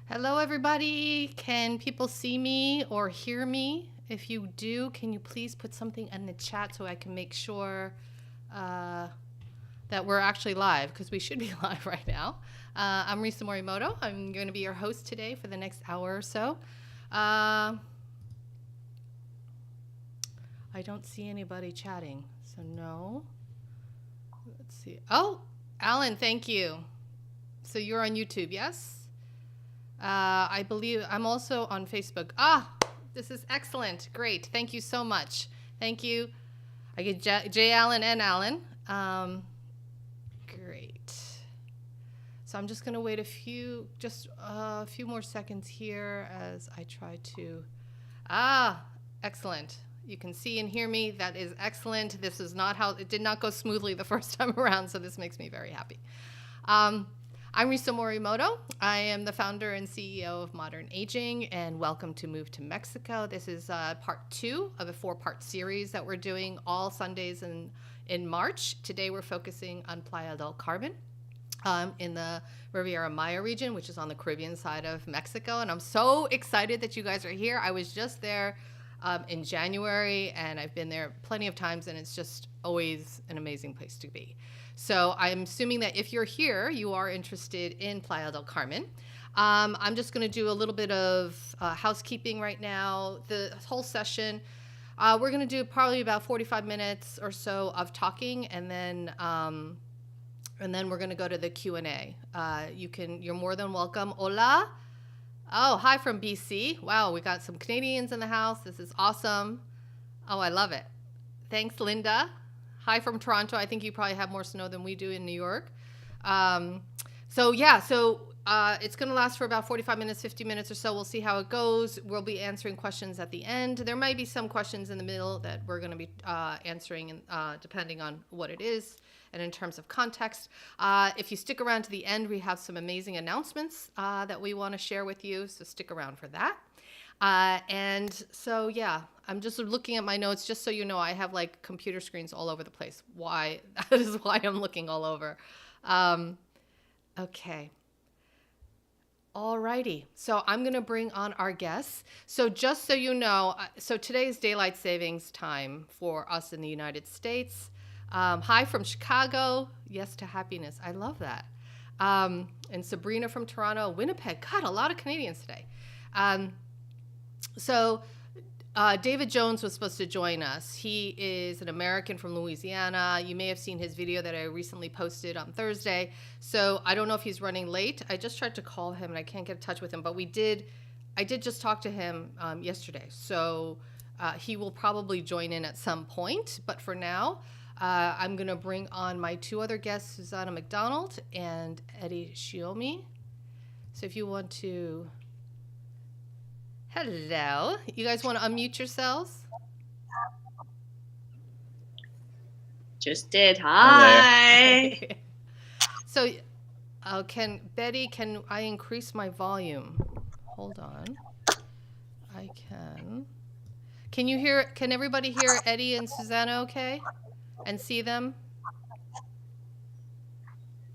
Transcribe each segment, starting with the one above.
Hello, everybody. Can people see me or hear me? If you do, can you please put something in the chat so I can make sure uh, that we're actually live, because we should be live right now. I'm Risa Morimoto. I'm going to be your host today for the next hour or so. I don't see anybody chatting, so no. Let's see. Oh, Alan, thank you. So you're on YouTube, yes? I believe I'm also on Facebook. This is excellent. Great. Thank you so much. Thank you. I get J. Allen and Allen. Great. So I'm just going to wait just a few more seconds here as I try to. Excellent. You can see and hear me. That is excellent. This is not how it did not go smoothly the first time around, so this makes me very happy. I'm Risa Morimoto. I am the founder and CEO of Modern Aging, and welcome to Move to Mexico. This is part 2 of a 4-part series that we're doing all Sundays in March. Today we're focusing on Playa del Carmen in the Riviera Maya region, which is on the Caribbean side of Mexico. And I'm so excited that you guys are here. I was just there in January, and I've been there plenty of times, and it's just always an amazing place to be. So I'm assuming that if you're here, you are interested in Playa del Carmen. I'm just going to do a little bit of housekeeping right now. The whole session, we're going to do probably about 45 minutes or so of talking, and then we're going to go to the Q&A. You're more than welcome. Hola. Oh, hi from BC. Wow, we got some Canadians in the house. This is awesome. Oh, I love it. Thanks, Linda. Hi from Toronto. I think you probably have more snow than we do in New York. It's going to last for about 45 minutes, 50 minutes or so. We'll see how it goes. We'll be answering questions at the end. There might be some questions in the middle that we're going to be answering, depending on what it is and in terms of context. If you stick around to the end, we have some amazing announcements that we want to share with you, so stick around for that. I'm just looking at my notes just so you know. I have like computer screens all over the place. Why? That is why I'm looking all over. Okay. Alrighty. So I'm going to bring on our guests. So just so you know, so today is daylight savings time for us in the United States. Hi from Chicago. Yes to happiness. I love that. And Sabrina from Toronto, Winnipeg. God, a lot of Canadians today. David Jones was supposed to join us. He is an American from Louisiana. You may have seen his video that I recently posted on Thursday. So I don't know if he's running late. I just tried to call him and I can't get in touch with him, but I did just talk to him yesterday. So he will probably join in at some point. But for now, I'm going to bring on my 2 other guests, Susanna McDonald and Eddie Shiomi. So if you want to... Hello. You guys want to unmute yourselves? Just did. Hi. So, can I increase my volume? Hold on. I can. Can everybody hear Eddie and Susanna okay? And see them?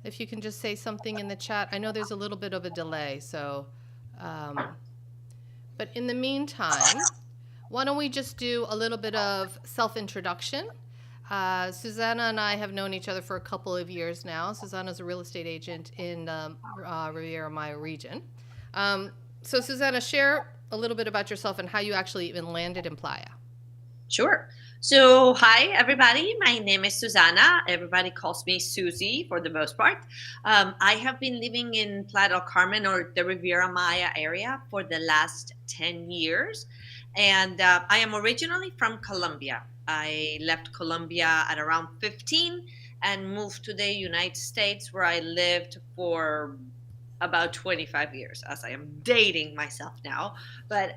If you can just say something in the chat. I know there's a little bit of a delay, so... But in the meantime, why don't we just do a little bit of self-introduction? Susanna and I have known each other for a couple of years now. Susanna's a real estate agent in the Riviera Maya region. So Susanna, share a little bit about yourself and how you actually even landed in Playa. Sure. So, hi, everybody. My name is Susanna. Everybody calls me Susie for the most part. I have been living in Playa del Carmen, or the Riviera Maya area, for the last 10 years. And I am originally from Colombia. I left Colombia at around 15 and moved to the United States, where I lived for about 25 years, as I am dating myself now. But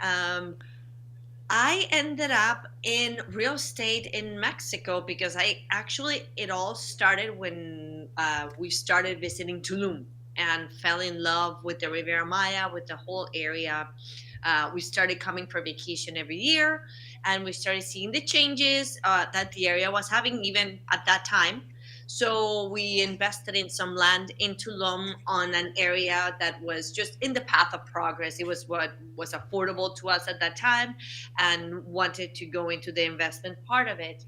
I ended up in real estate in Mexico because it all started when we started visiting Tulum and fell in love with the Riviera Maya, with the whole area. We started coming for vacation every year, and we started seeing the changes that the area was having even at that time. So we invested in some land in Tulum on an area that was just in the path of progress. It was what was affordable to us at that time and wanted to go into the investment part of it.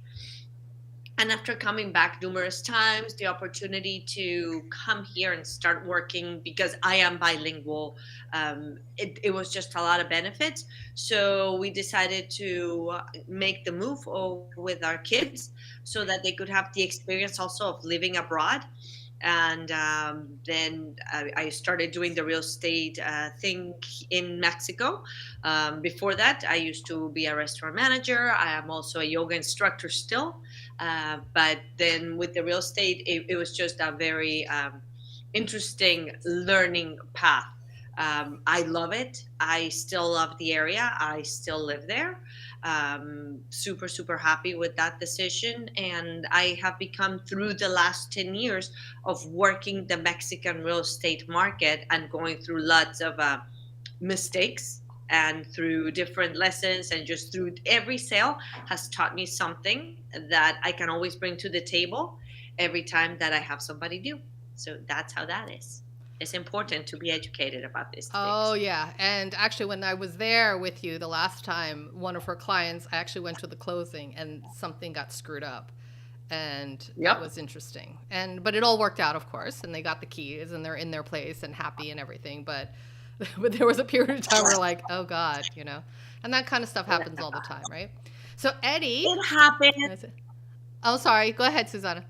And after coming back numerous times, the opportunity to come here and start working because I am bilingual, it was just a lot of benefits. So we decided to make the move with our kids so that they could have the experience also of living abroad. And then I started doing the real estate thing in Mexico. Before that, I used to be a restaurant manager. I am also a yoga instructor still. But then with the real estate, it was just a very interesting learning path. I love it. I still love the area. I still live there. Super, super happy with that decision. And I have become, through the last 10 years of working the Mexican real estate market and going through lots of mistakes and through different lessons and just through every sale has taught me something that I can always bring to the table every time that I have somebody new. So that's how that is. It's important to be educated about these Oh, things. yeah. And actually, when I was there with you the last time, one of her clients, I actually went to the closing and something got screwed up. And that Yep. was interesting. But it all worked out, of course, and they got the keys and they're in their place and happy and everything. But but there was a period of time where like, oh God, and that kind of stuff happens all the time, right? So Eddie, It happens. oh, sorry. Go ahead, Susanna.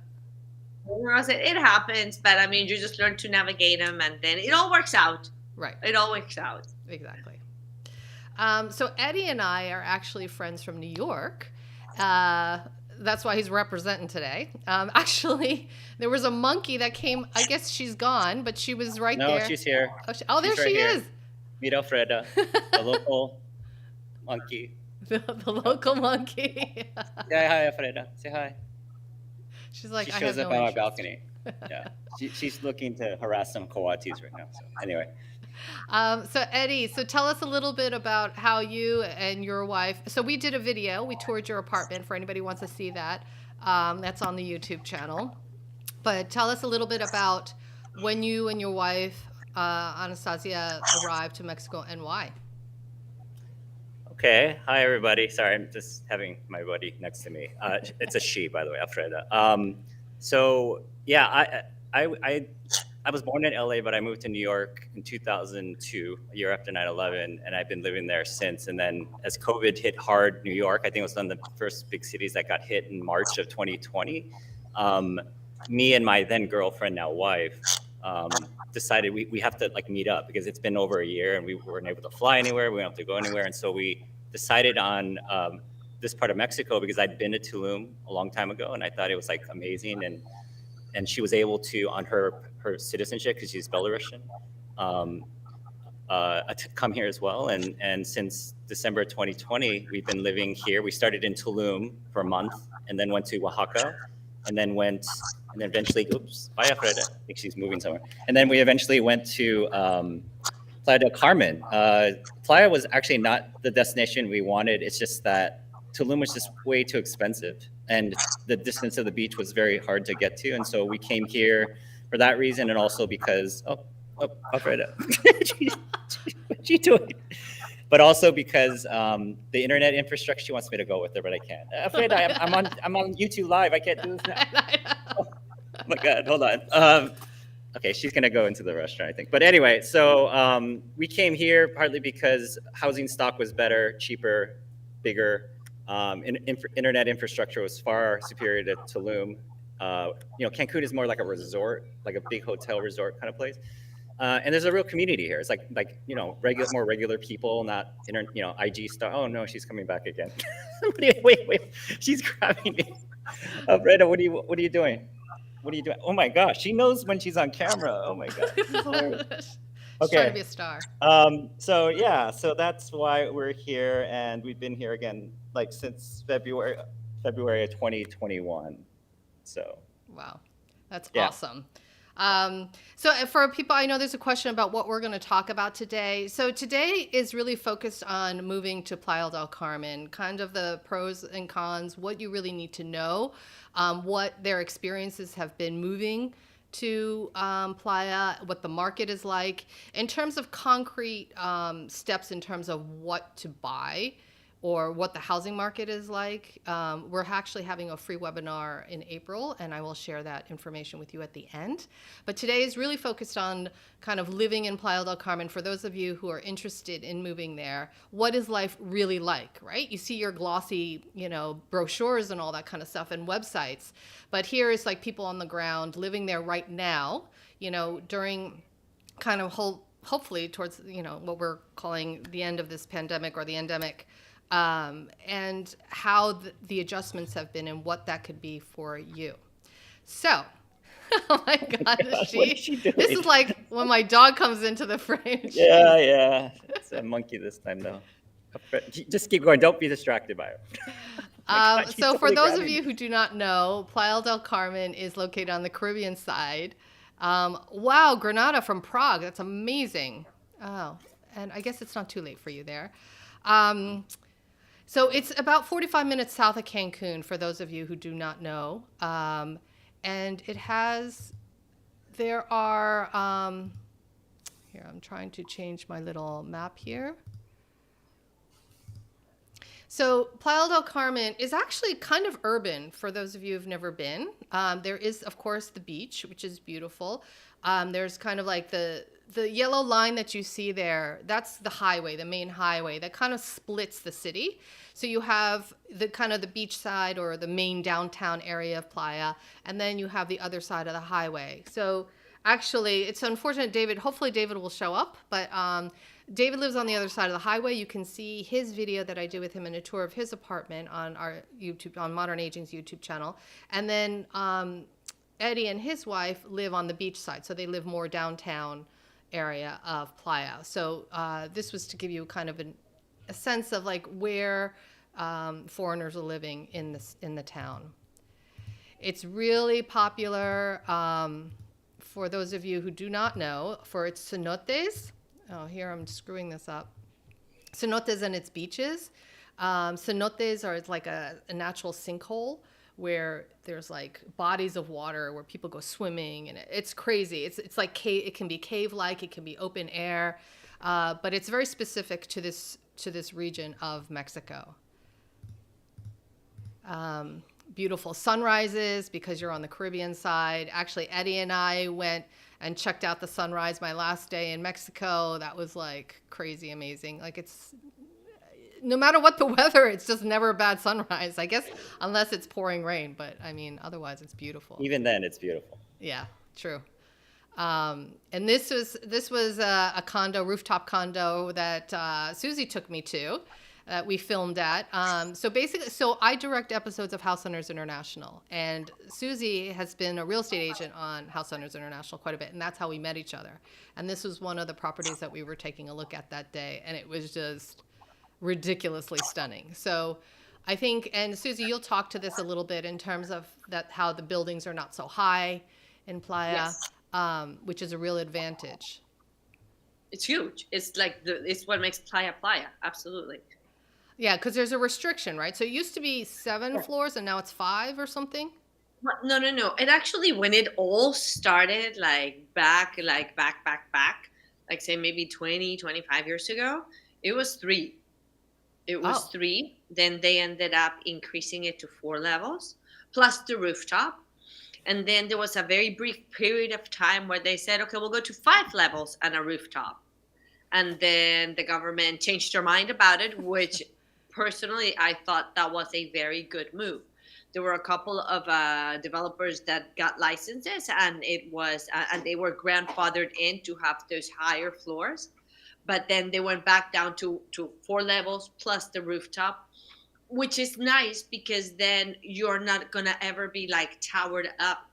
I said it happens, but I mean, you just learn to navigate them, and then it all works out. Right. It all works out. Exactly. So Eddie and I are actually friends from New York. That's why he's representing today. Actually, there was a monkey that came. I guess she's gone, but she was right No, there. she's here. Oh, there She's right she here. is. Meet Alfreda, the local monkey. The local monkey. Say hi, Alfreda. Say hi. She's like, She I shows have up no on our interest. balcony. Yeah, she's looking to harass some coatis right now. So anyway, So Eddie, so tell us a little bit about how you and your wife. So we did a video. We toured your apartment for anybody who wants to see that. That's on the YouTube channel. But tell us a little bit about when you and your wife, Anastasia, arrived to Mexico and why. okay. Hi, everybody. Sorry, I'm just having my buddy next to me. It's a she, by the way, Alfreda. So yeah, I was born in LA, but I moved to New York in 2002, a year after 9/11, and I've been living there since. And then as COVID hit hard, New York, I think it was one of the first big cities that got hit in March of 2020. Me and my then girlfriend, now wife, decided we have to like meet up because it's been over a year and we weren't able to fly anywhere. We weren't able to go anywhere. And so we decided on this part of Mexico because I'd been to Tulum a long time ago and I thought it was like amazing. And she was able to, on her citizenship, because she's Belarusian, to come here as well. And since December 2020, we've been living here. We started in Tulum for a month and then went to Oaxaca and then eventually, oops, bye, Alfreda. I think she's moving somewhere. And then we eventually went to Playa del Carmen. Playa was actually not the destination we wanted. It's just that Tulum was just way too expensive and the distance of the beach was very hard to get to. And so we came here for that reason and also because, Alfreda, what's she doing? But also because the internet infrastructure, she wants me to go with her, but I can't. Alfreda, I'm on YouTube Live. I can't do this now. Oh my God, hold on. Okay, she's gonna go into the restaurant, I think. But anyway, so we came here partly because housing stock was better, cheaper, bigger. Internet infrastructure was far superior to Tulum. Cancun is more like a resort, like a big hotel resort kind of place. And there's a real community here. It's like more regular people, not IG stuff. Oh no, she's coming back again. wait, she's grabbing me. Brenda, what are you doing? What are you doing? Oh my gosh, she knows when she's on camera. Oh my God. She's trying to be a star. So that's why we're here, and we've been here again like since February of 2021. So wow, that's yeah. awesome. So for people, I know there's a question about what we're going to talk about today. So today is really focused on moving to Playa del Carmen, kind of the pros and cons, what you really need to know, what their experiences have been moving to Playa, what the market is like, in terms of concrete steps in terms of what to buy or what the housing market is like. We're actually having a free webinar in April, and I will share that information with you at the end. But today is really focused on kind of living in Playa del Carmen. For those of you who are interested in moving there, what is life really like, right? You see your glossy, brochures and all that kind of stuff and websites, but here is like people on the ground living there right now, during kind of hopefully towards, what we're calling the end of this pandemic or the endemic. And how the adjustments have been and what that could be for you. So, oh my God, What is she doing? This is like when my dog comes into the frame. Yeah. It's a monkey this time, though. Just keep going. Don't be distracted by it. God, she's So for totally those of grabbing you me. who do not know, Playa del Carmen is located on the Caribbean side. Wow, Granada from Prague. That's amazing. Oh, and I guess it's not too late for you there. So it's about 45 minutes south of Cancun, for those of you who do not know. And there are, here, I'm trying to change my little map here. So Playa del Carmen is actually kind of urban for those of you who've never been. There is, of course, the beach, which is beautiful. There's kind of like the yellow line that you see there. That's the highway, the main highway that kind of splits the city. So you have the kind of the beach side or the main downtown area of Playa, and then you have the other side of the highway. So actually, it's unfortunate, David. Hopefully, David will show up, but David lives on the other side of the highway. You can see his video that I did with him in a tour of his apartment on our YouTube, on Modern Aging's YouTube channel. And then Eddie and his wife live on the beach side, so they live more downtown area of Playa. So this was to give you kind of a sense of like where foreigners are living in the town. It's really popular for those of you who do not know for its cenotes. Oh, here I'm screwing this up. Cenotes and its beaches. Cenotes are like a natural sinkhole where there's like bodies of water where people go swimming, and it's crazy. It's like cave. It can be cave-like, it can be open air, but it's very specific to this region of Mexico. Beautiful sunrises because you're on the Caribbean side. Actually, Eddie and I went and checked out the sunrise my last day in Mexico. That was like crazy amazing. Like it's no matter what the weather, it's just never a bad sunrise, I guess, unless it's pouring rain. But I mean, otherwise it's beautiful. Even then, it's beautiful. Yeah, true. And this was a condo, rooftop condo that Susie took me to, that we filmed at. So I direct episodes of House Hunters International, and Susie has been a real estate agent on House Hunters International quite a bit, and that's how we met each other. And this was one of the properties that we were taking a look at that day, and it was just ridiculously stunning. So I think, and Susie, you'll talk to this a little bit in terms of that, how the buildings are not so high in Playa, Yes. Which is a real advantage. It's huge. It's like it's what makes Playa Playa. Absolutely. Yeah, because there's a restriction, right? So it used to be 7 Yeah. floors and now it's 5 or something. No. It actually, when it all started, back, like say maybe 20, 25 years ago, it was 3. It was Oh. 3. Then they ended up increasing it to 4 levels, plus the rooftop. And then there was a very brief period of time where they said, okay, we'll go to 5 levels and a rooftop. And then the government changed their mind about it, which personally, I thought that was a very good move. There were a couple of developers that got licenses, and and they were grandfathered in to have those higher floors. But then they went back down to 4 levels plus the rooftop, which is nice because then you're not going to ever be like towered up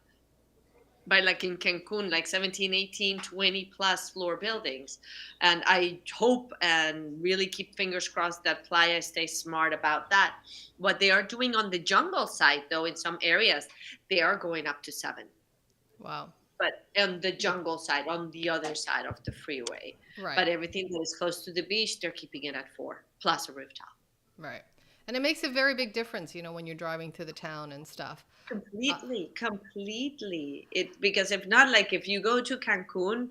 by like in Cancun, like 17, 18, 20 plus floor buildings. And I hope and really keep fingers crossed that Playa stays smart about that. What they are doing on the jungle side, though, in some areas, they are going up to 7. Wow. but on the jungle side, on the other side of the freeway. Right. But everything that is close to the beach, they're keeping it at 4 plus a rooftop. Right. And it makes a very big difference, when you're driving through the town and stuff. Completely. Because if not, like if you go to Cancun,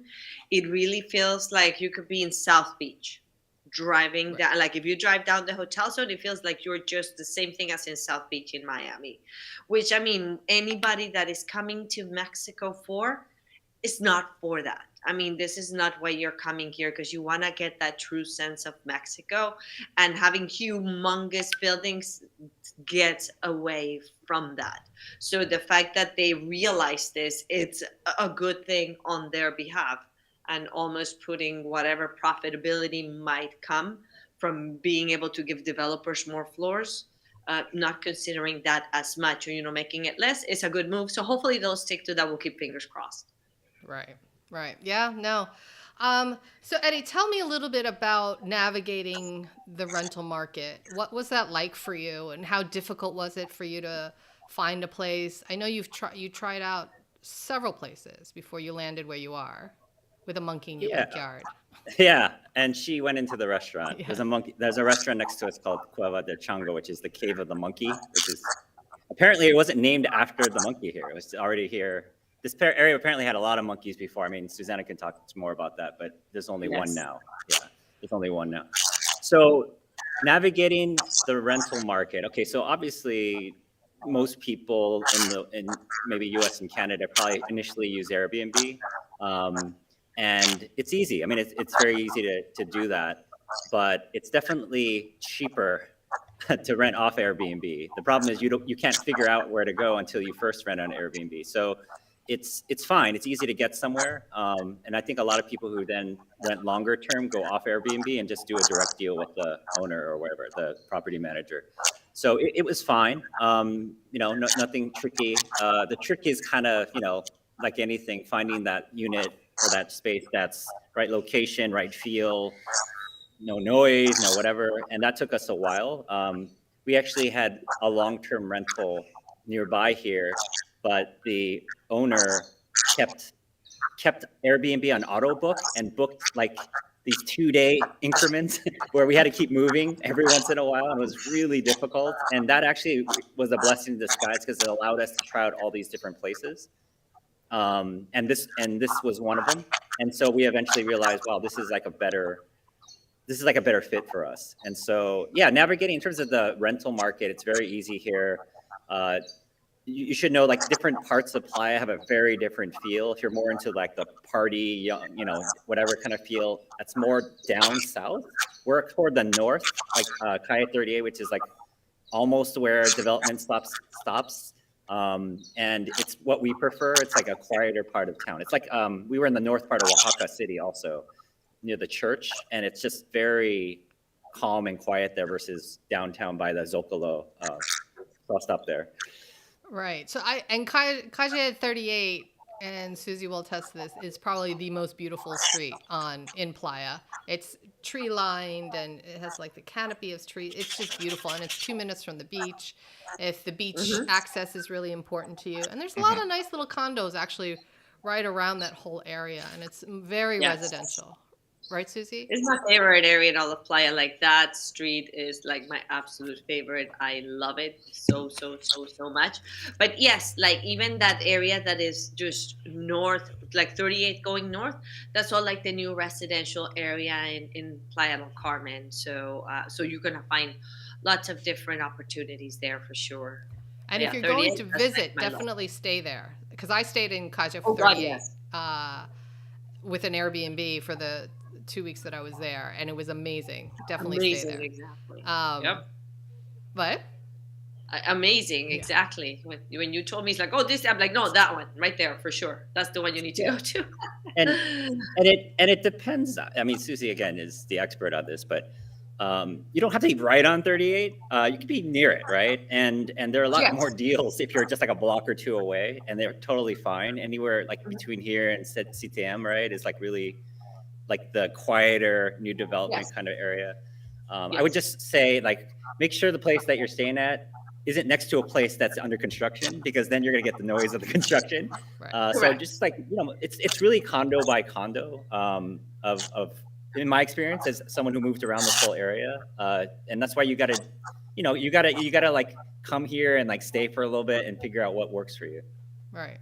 it really feels like you could be in South Beach driving down. Like if you drive down the hotel zone, it feels like you're just the same thing as in South Beach in Miami, which, I mean, anybody that is coming to Mexico for is not for that. I mean, this is not why you're coming here, because you want to get that true sense of Mexico, and having humongous buildings gets away from that. So the fact that they realize this, it's a good thing on their behalf, and almost putting whatever profitability might come from being able to give developers more floors, not considering that as much, or, making it less, is a good move. So hopefully they'll stick to that. We'll keep fingers crossed. Right. Yeah, no. So Eddie, tell me a little bit about navigating the rental market. What was that like for you, and how difficult was it for you to find a place? I know you tried out several places before you landed where you are, with a monkey in your backyard. Yeah, and she went into the restaurant. Yeah. There's a restaurant next to us called Cueva del Chango, which is the cave of the monkey, which is apparently it wasn't named after the monkey here. It was already here. This area apparently had a lot of monkeys before. I mean, Susanna can talk more about that, but there's only one now. Yeah, there's only one now. So navigating the rental market. Okay, so obviously most people in maybe US and Canada probably initially use Airbnb. And it's easy. I mean, it's very easy to do that, but it's definitely cheaper to rent off Airbnb. The problem is you can't figure out where to go until you first rent on Airbnb. So it's fine. It's easy to get somewhere. And I think a lot of people who then rent longer term go off Airbnb and just do a direct deal with the owner or whatever, the property manager. So it was fine. Nothing tricky. The trick is kind of, like anything, finding that unit or that space that's right location, right feel, no noise, no whatever. And that took us a while. We actually had a long-term rental nearby here, but the owner kept Airbnb on auto book and booked like these 2-day increments where we had to keep moving every once in a while, and it was really difficult. And that actually was a blessing in disguise, because it allowed us to try out all these different places. And this was one of them. And so we eventually realized, wow, this is like a better fit for us. And so, yeah, navigating in terms of the rental market, it's very easy here. You should know, like, different parts of Playa have a very different feel. If you're more into like the party, whatever kind of feel, that's more down south. We're toward the north, like Calle 38, which is like almost where development stops. And it's what we prefer. It's like a quieter part of town. It's like we were in the north part of Oaxaca City, also near the church, and it's just very calm and quiet there versus downtown by the Zocalo. So I'll stop there. Right. So Calle 38, and Susie will attest to this, is probably the most beautiful street in Playa. It's tree lined, and it has like the canopy of trees. It's just beautiful, and it's 2 minutes from the beach. If the beach access is really important to you, and there's a lot of nice little condos actually right around that whole area, and it's very residential. Right, Susie? It's my favorite area in all of Playa. Like, that street is like my absolute favorite. I love it so much. But yes, like even that area that is just north, like 38 going north, that's all like the new residential area in Playa del Carmen. So you're gonna find lots of different opportunities there for sure. And if you're going to visit, definitely stay there, because I stayed in Calle 38 with an Airbnb for the 2 weeks that I was there, and it was amazing. Definitely stay there. Exactly. What? Amazing, exactly. When you told me, it's like, oh, this, I'm like, no, that one right there for sure. That's the one you need to go to. and it depends. I mean, Susie again is the expert on this, but you don't have to be right on 38. You can be near it, right? And there are a lot more deals if you're just like a block or two away, and they're totally fine. Anywhere like between here and CTM, right, is like really like the quieter new development kind of area. I would just say, like, make sure the place that you're staying at isn't next to a place that's under construction, because then you're going to get the noise of the construction. Right. So just like, it's really condo by condo, of in my experience as someone who moved around this whole area. And that's why you got to, you got to like come here and like stay for a little bit and figure out what works for you. Right.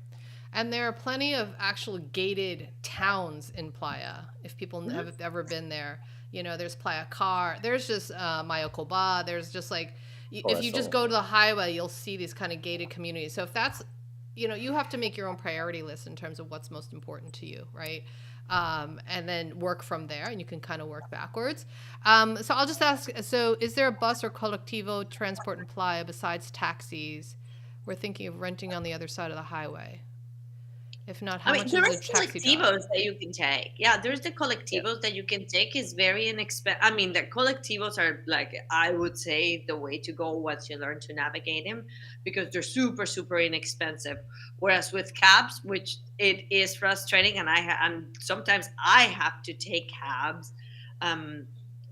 And there are plenty of actual gated towns in Playa. If people have ever been there, there's Playa Car, there's just Mayocoba, there's just like, if you just go to the highway, you'll see these kind of gated communities. So if that's, you have to make your own priority list in terms of what's most important to you, right? And then work from there, and you can kind of work backwards. So I'll just ask, so is there a bus or colectivo transport in Playa besides taxis? We're thinking of renting on the other side of the highway. If not, how much is a taxi collectivos that you can take. Yeah, there's the collectivos that you can take. Is very inexpensive. I mean, the collectivos are like, I would say, the way to go once you learn to navigate them, because they're super, super inexpensive. Whereas with cabs, which it is frustrating, and sometimes I have to take cabs.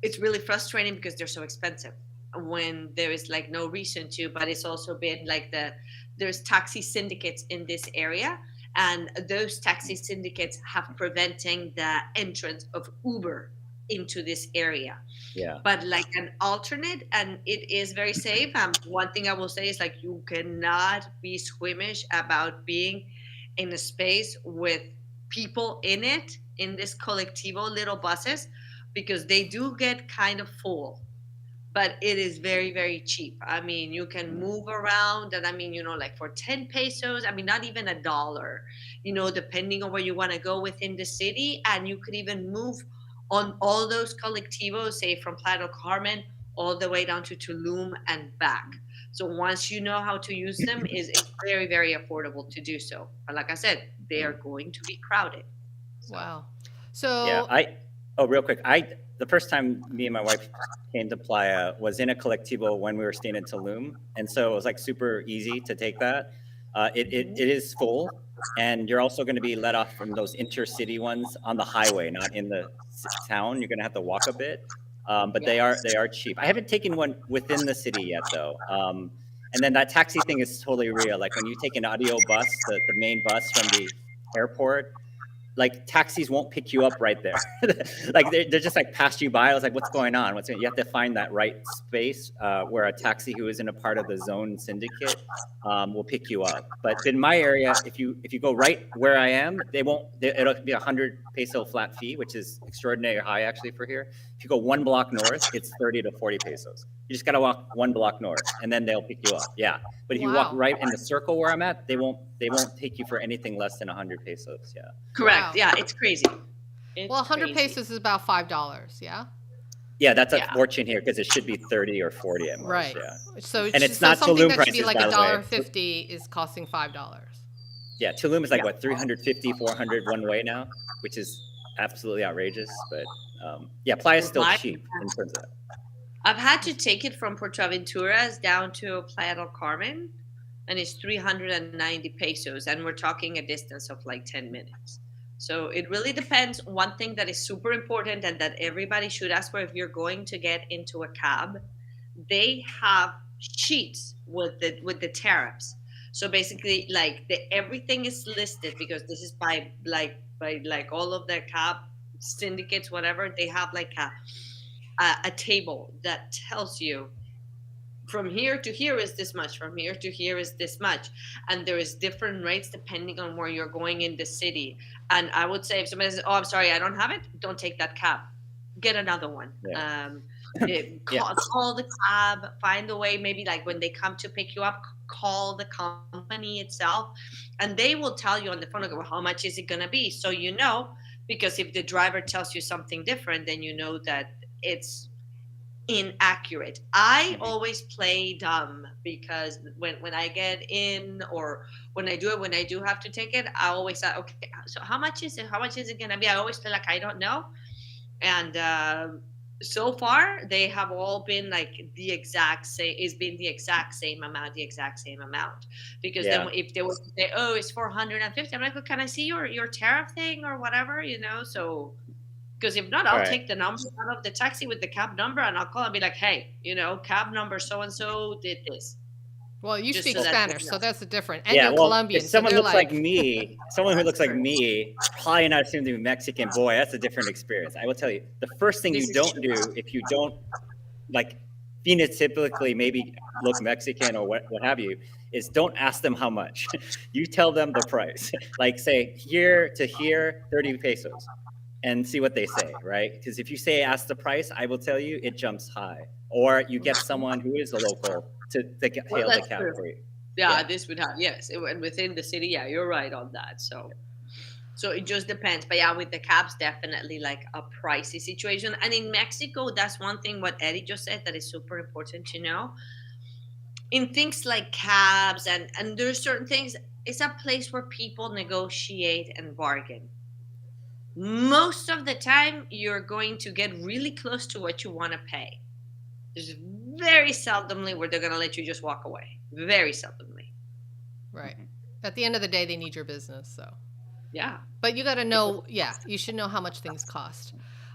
It's really frustrating because they're so expensive when there is like no reason to. But it's also been like there's taxi syndicates in this area. And those taxi syndicates have preventing the entrance of Uber into this area. Yeah. But like an alternate, and it is very safe. One thing I will say is like, you cannot be squeamish about being in a space with people in it, in this collectivo little buses, because they do get kind of full. But it is very, very cheap. I mean, you can move around, and I mean, like for 10 pesos, I mean, not even $1, depending on where you want to go within the city. And you could even move on all those collectivos, say from Playa del Carmen all the way down to Tulum and back. So once you know how to use them, it's very, very affordable to do so. But like I said, they are going to be crowded. So. Wow. So yeah, real quick, the first time me and my wife came to Playa was in a collectivo when we were staying in Tulum, and so it was like super easy to take that. It is full, and you're also going to be let off from those intercity ones on the highway, not in the town. You're going to have to walk a bit, but they are cheap. I haven't taken one within the city yet, though. And then that taxi thing is totally real. Like when you take an audio bus, the main bus from the airport, like taxis won't pick you up right there. Like they're just like pass you by. I was like, what's going on? You have to find that right space where a taxi who isn't a part of the zone syndicate will pick you up. But in my area, if you go right where I am, it'll be 100 peso flat fee, which is extraordinarily high actually for here. If you go 1 block north, it's 30 to 40 pesos. You just got to walk 1 block north, and then they'll pick you up. Yeah, but if you walk right in the circle where I'm at, they won't take you for anything less than 100 pesos. Yeah. Correct. Wow. Yeah, it's crazy. Well, 100 pesos is about $5. Yeah. Yeah, that's a fortune here because it should be 30 or 40 at most. Right. Yeah. So it's not something Tulum that should be prices, like $1.50 is costing $5. Yeah, Tulum is like what, 350, 400 one way now, which is absolutely outrageous. But Playa is still cheap in terms of that. I've had to take it from Puerto Aventuras down to Playa del Carmen, and it's 390 pesos, and we're talking a distance of like 10 minutes. So it really depends. One thing that is super important and that everybody should ask for if you're going to get into a cab, they have sheets with the tariffs. So basically, like everything is listed, because this is by all of the cab syndicates, whatever. They have like a table that tells you from here to here is this much, from here to here is this much, and there is different rates depending on where you're going in the city. And I would say if somebody says, oh, I'm sorry, I don't have it, don't take that cab, get another one. Call the cab, find a way, maybe like when they come to pick you up, call the company itself, and they will tell you on the phone, like, well, how much is it going to be? So because if the driver tells you something different, then you know that it's inaccurate. I always play dumb, because when I get in, or when I do have to take it, I always say, okay, so how much is it going to be? I always feel like I don't know. And so far they have all been like the exact same amount, because then if they were to say, oh, it's 450, I'm like, well, can I see your tariff thing or whatever, so because if not, I'll take the number out of the taxi with the cab number, and I'll call and be like, hey, cab number so-and-so did this. Well, you Just speak so that you Spanish, know. so that's different. And Yeah, you're well, Colombian, if so someone they're looks like like, me, someone who looks like True. me, probably not assumed to be Mexican. Boy, that's a different experience. I will tell you, the first thing This you is don't true. do if you don't like phenotypically maybe look Mexican or what have you, is don't ask them how much. You tell them the price. Like say here to here, 30 pesos, and see what they say, right? Because if you say ask the price, I will tell you it jumps high. Or you get someone who is a local to Well, hail the that's cab true. for you. Yeah, Yeah. this would have, yes, and within the city, yeah, you're right on that. So it just depends. But yeah, with the cabs, definitely like a pricey situation. And in Mexico, that's one thing what Eddie just said that is super important to know. In things like cabs and there's certain things, it's a place where people negotiate and bargain. Most of the time, you're going to get really close to what you want to pay. There's very seldomly where they're going to let you just walk away. Very seldomly. right. At the end of the day, they need your business, so. Yeah. But you got to know, yeah, you should know how much things cost.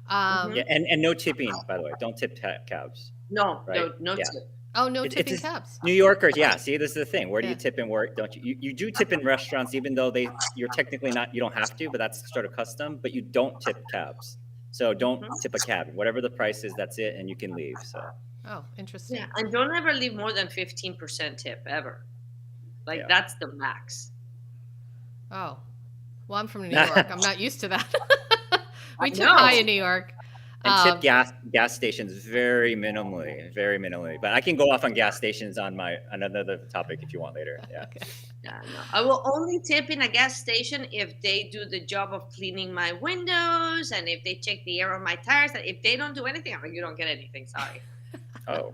Yeah, and no tipping, by the way. Don't tip cabs, No, right? no Yeah. tip. Oh, no It's tipping just cabs. New Yorkers, yeah. See, this is the thing. Where do you Yeah. tip in work? Don't you? You do tip in restaurants, even though you're technically not. You don't have to, but that's sort of custom. But you don't tip cabs. So don't tip a cab. Whatever the price is, that's it, and you can leave. So Oh, interesting. Yeah, and don't ever leave more than 15% tip ever. Like Yeah. that's the max. Oh, well, I'm from New York. I'm not used to that. We tip know. high in New York. and tip gas stations very minimally. But I can go off on gas stations on another topic if you want later. Yeah. Okay. Yeah, no. I will only tip in a gas station if they do the job of cleaning my windows and if they check the air on my tires. If they don't do anything, I'm like, you don't get anything. Sorry. Oh.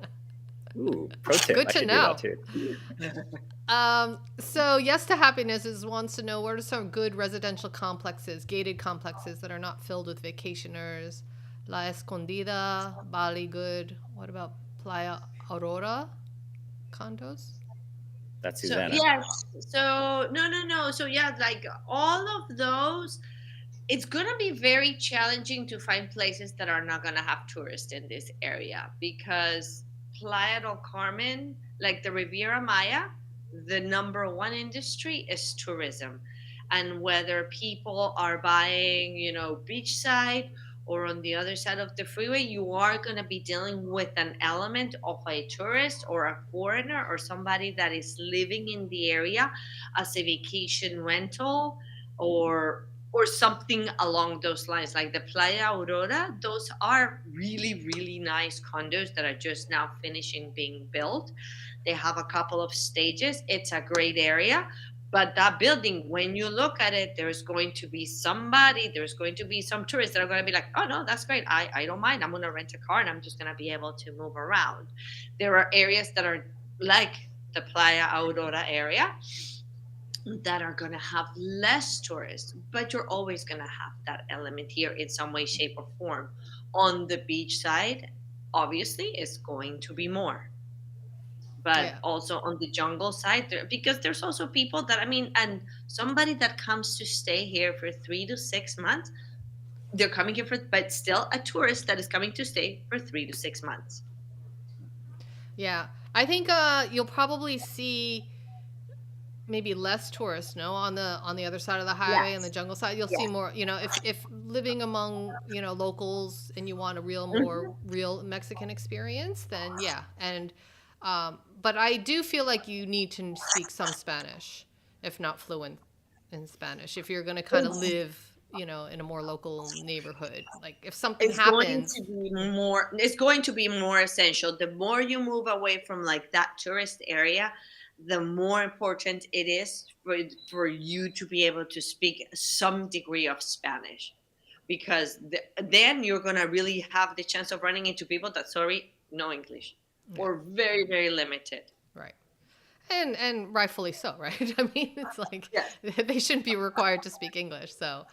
Ooh, pro tip. Good I to should know. do that too. So Yes to Happiness wants to know what are some good residential complexes, gated complexes that are not filled with vacationers. La Escondida, Bali Good. What about Playa Aurora condos? That's So Susanna. yes. So no. So yeah, like all of those, it's gonna be very challenging to find places that are not gonna have tourists in this area because Playa del Carmen, like the Riviera Maya, the number one industry is tourism. And whether people are buying, beachside or on the other side of the freeway, you are going to be dealing with an element of a tourist or a foreigner or somebody that is living in the area as a vacation rental or something along those lines, like the Playa Aurora. Those are really, really nice condos that are just now finishing being built. They have a couple of stages. It's a great area. But that building, when you look at it, there's going to be some tourists that are going to be like, oh, no, that's great. I don't mind. I'm going to rent a car and I'm just going to be able to move around. There are areas that are like the Playa Aurora area that are going to have less tourists, but you're always going to have that element here in some way, shape, or form. On the beach side, obviously, it's going to be more. But also on the jungle side, because there's also people that, and somebody that comes to stay here for 3 to 6 months, they're coming here but still a tourist that is coming to stay for 3 to 6 months. Yeah. I think you'll probably see maybe less tourists, no, on the other side of the highway and the jungle side. You'll see more, if living among, locals and you want a more real Mexican experience, then yeah. And but I do feel like you need to speak some Spanish, if not fluent in Spanish, if you're going to kind of live, in a more local neighborhood. Like if something happens, it's going to be more essential. The more you move away from like that tourist area, the more important it is for you to be able to speak some degree of Spanish, because then you're going to really have the chance of running into people that, sorry, no English, or very, very limited. Right. And rightfully so, right? I mean, it's like they shouldn't be required to speak English. So,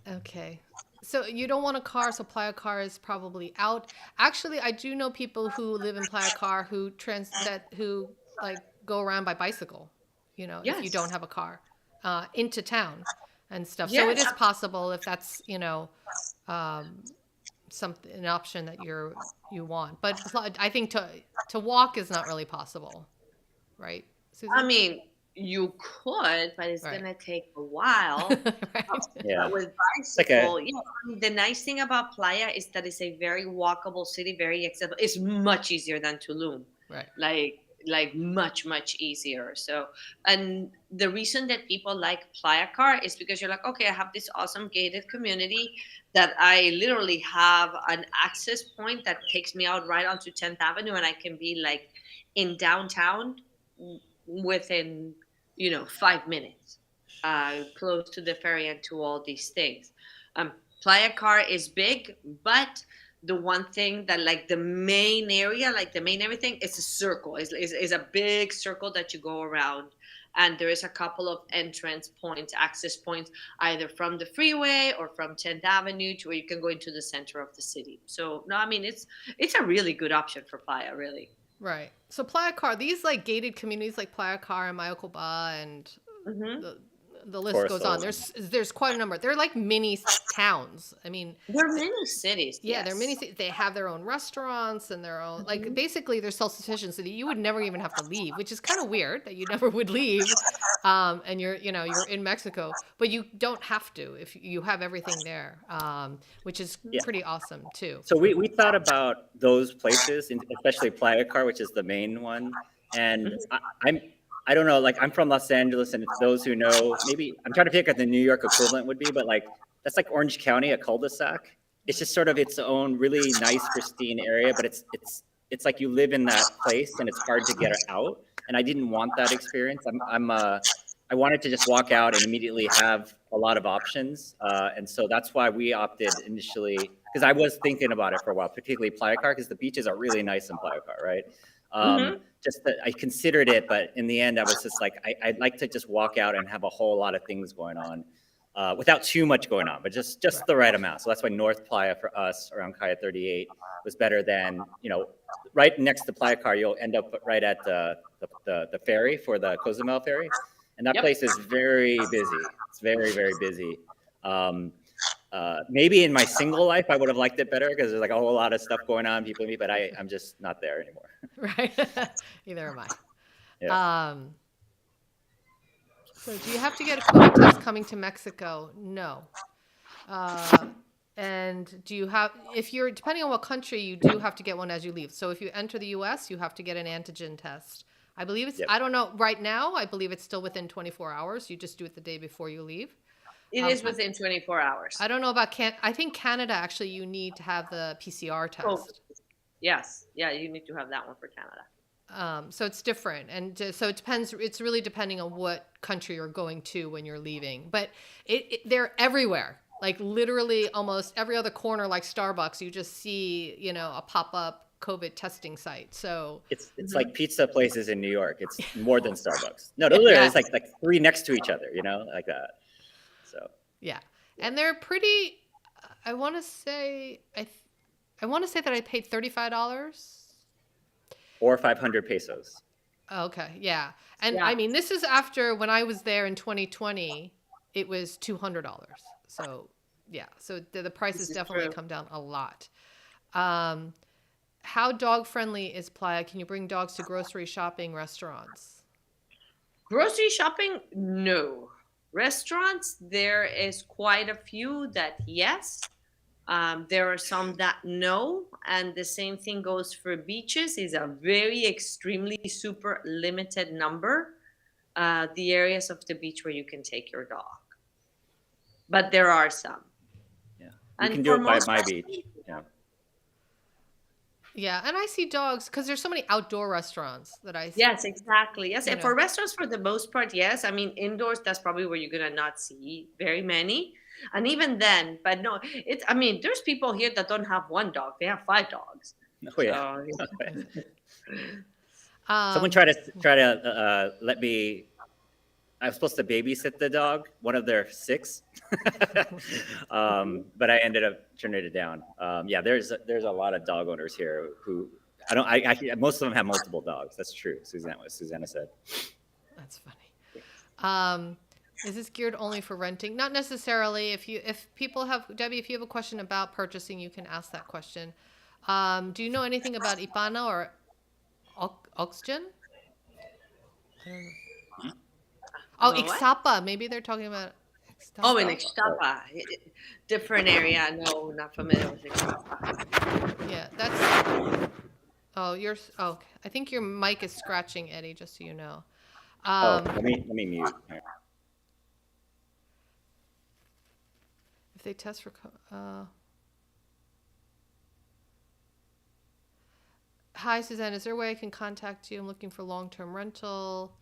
okay. So you don't want a car, so Playa Car is probably out. Actually, I do know people who live in Playa Car who like go around by bicycle, if you don't have a car, into town and stuff. So it is possible if that's, an option that you want. But I think to walk is not really possible, right, Susie? I mean, you could, but it's Right. gonna take a while. Right. Yeah. But with like a bicycle, I mean, the nice thing about Playa is that it's a very walkable city, very accessible. It's much easier than Tulum. Right. Like much easier. So, and the reason that people like Playa Car is because you're like, okay, I have this awesome gated community that I literally have an access point that takes me out right onto 10th Avenue, and I can be like in downtown within 5 minutes, close to the ferry and to all these things. Playa Car is big, but the one thing that like the main area, like the main everything, is a circle. Is a big circle that you go around, and there is a couple of entrance points, access points, either from the freeway or from 10th Avenue to where you can go into the center of the city. So no, I mean it's a really good option for Playa, really. Right. So Playa Car, these like gated communities like Playa Car and Mayocoba and Mm-hmm. the list goes on. Corso. There's quite a number. They're like mini towns. I mean, There are many cities. yeah, they're mini. Yes. They have their own restaurants and their own like Mhm. basically they're self-sufficient. So that you would never even have to leave, which is kind of weird that you never would leave. And you're in Mexico, but you don't have to if you have everything there, which is Yeah. pretty awesome too. So we thought about those places, especially Playa Car, which is the main one. And I don't know, like I'm from Los Angeles, and if those who know, maybe I'm trying to figure out what the New York equivalent would be, but like that's like Orange County, a cul-de-sac. It's just sort of its own really nice, pristine area, but it's like you live in that place and it's hard to get out. And I didn't want that experience. I wanted to just walk out and immediately have a lot of options. And so that's why we opted initially, because I was thinking about it for a while, particularly Playa Car, because the beaches are really nice in Playa Car, right? Just that I considered it, but in the end, I was just like, I'd like to just walk out and have a whole lot of things going on without too much going on, but just the right amount. So that's why North Playa for us around Calle 38 was better than, right next to Playa Car, you'll end up right at the ferry for the Cozumel ferry. And that place is very busy. It's very, very busy. Maybe in my single life, I would have liked it better because there's like a whole lot of stuff going on, people meet, but I'm just not there anymore. Right. Either am I. Yeah. So do you have to get a COVID test coming to Mexico? No. And do you have, if you're, depending on what country, you do have to get one as you leave. So if you enter the US, you have to get an antigen test. I believe it's, Yep. I don't know, right now, I believe it's still within 24 hours. You just do it the day before you leave. It is within 24 hours. I don't know about I think Canada, actually, you need to have the PCR test. Oh, yes. Yeah, you need to have that one for Canada. So it's different. And so it depends. It's really depending on what country you're going to when you're leaving. But they're everywhere. Like literally almost every other corner, like Starbucks, you just see, a pop-up COVID testing site. So it's like pizza places in New York. It's more than Starbucks. No, literally, it's like three next to each other, like that. So yeah. And they're pretty, I want to say that I paid $35. Or 500 pesos. Okay, yeah. And I mean, this is after when I was there in 2020, it was $200. So yeah, so the price has definitely come down a lot. How dog friendly is Playa? Can you bring dogs to grocery shopping, restaurants? Grocery shopping, no. Restaurants, there is quite a few that yes. There are some that no, and the same thing goes for beaches. Is a very extremely super limited number. The areas of the beach where you can take your dog, but there are some. Yeah, you can do it by my beach. Yeah. Yeah, and I see dogs because there's so many outdoor restaurants that I see. Yes, exactly. Yes, and for restaurants, for the most part, yes. I mean, indoors, that's probably where you're gonna not see very many. And even then, but no, I mean, there's people here that don't have one dog; they have 5 dogs. Oh yeah. So, Someone tried to let me. I was supposed to babysit the dog, one of their 6, but I ended up turning it down. Yeah, there's a lot of dog owners here who most of them have multiple dogs. That's true. Susanna said. That's funny. Is this geared only for renting? Not necessarily. If people have, Debbie, if you have a question about purchasing, you can ask that question. Do you know anything about Ipana or oxygen? I don't know. Oh, About what? Ixtapa. Maybe they're talking about Oh, in Ixtapa. Ixtapa, different area. No, not familiar with Ixtapa. Yeah, that's. Oh, Oh, I think your mic is scratching, Eddie. Just so you know. Oh, let me mute. Here. If they test for. Hi, Suzanne. Is there a way I can contact you? I'm looking for long-term rental.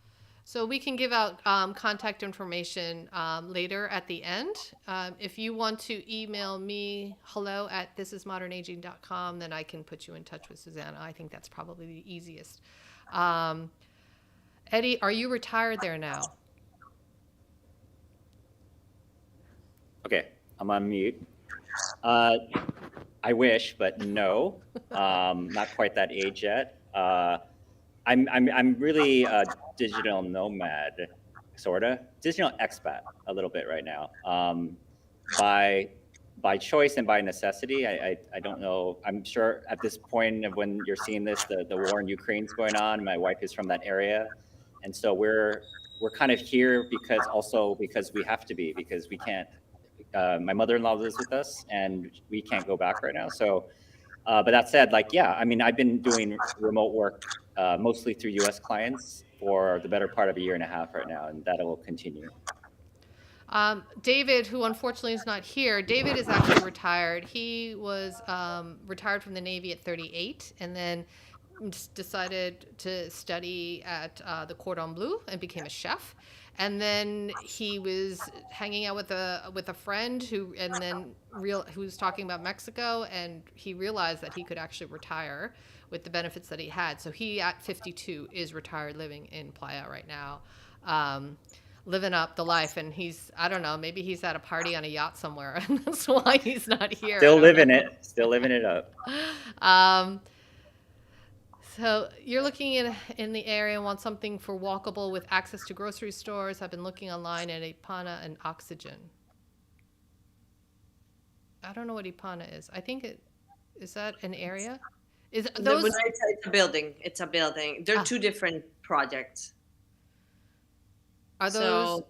So we can give out contact information later at the end. If you want to email me hello@thisismodernaging.com, then I can put you in touch with Susanna. I think that's probably the easiest. Eddie, are you retired there now? Okay, I'm on mute. I wish, but no, not quite that age yet. I'm really a digital nomad, sorta digital expat a little bit right now. By choice and by necessity. I don't know. I'm sure at this point of when you're seeing this, the war in Ukraine's going on. My wife is from that area, and so we're kind of here because we have to be, because we can't. My mother-in-law lives with us, and we can't go back right now. So, but that said, like, yeah, I mean, I've been doing remote work mostly through U.S. clients for the better part of a year and a half right now, and that will continue. David, who unfortunately is not here, David is actually retired. He was retired from the Navy at 38 and then decided to study at the Cordon Bleu and became a chef. And then he was hanging out with a friend who was talking about Mexico, and he realized that he could actually retire with the benefits that he had. So he, at 52, is retired, living in Playa right now. Living up the life, and I don't know, maybe he's at a party on a yacht somewhere, and that's why he's not here. Still living it up. So you're looking in the area and want something for walkable with access to grocery stores. I've been looking online at Ipana and Oxygen. I don't know what Ipana is. I think is that an area? Is those? It's a building. It's a building. They're two different projects. Are those? So,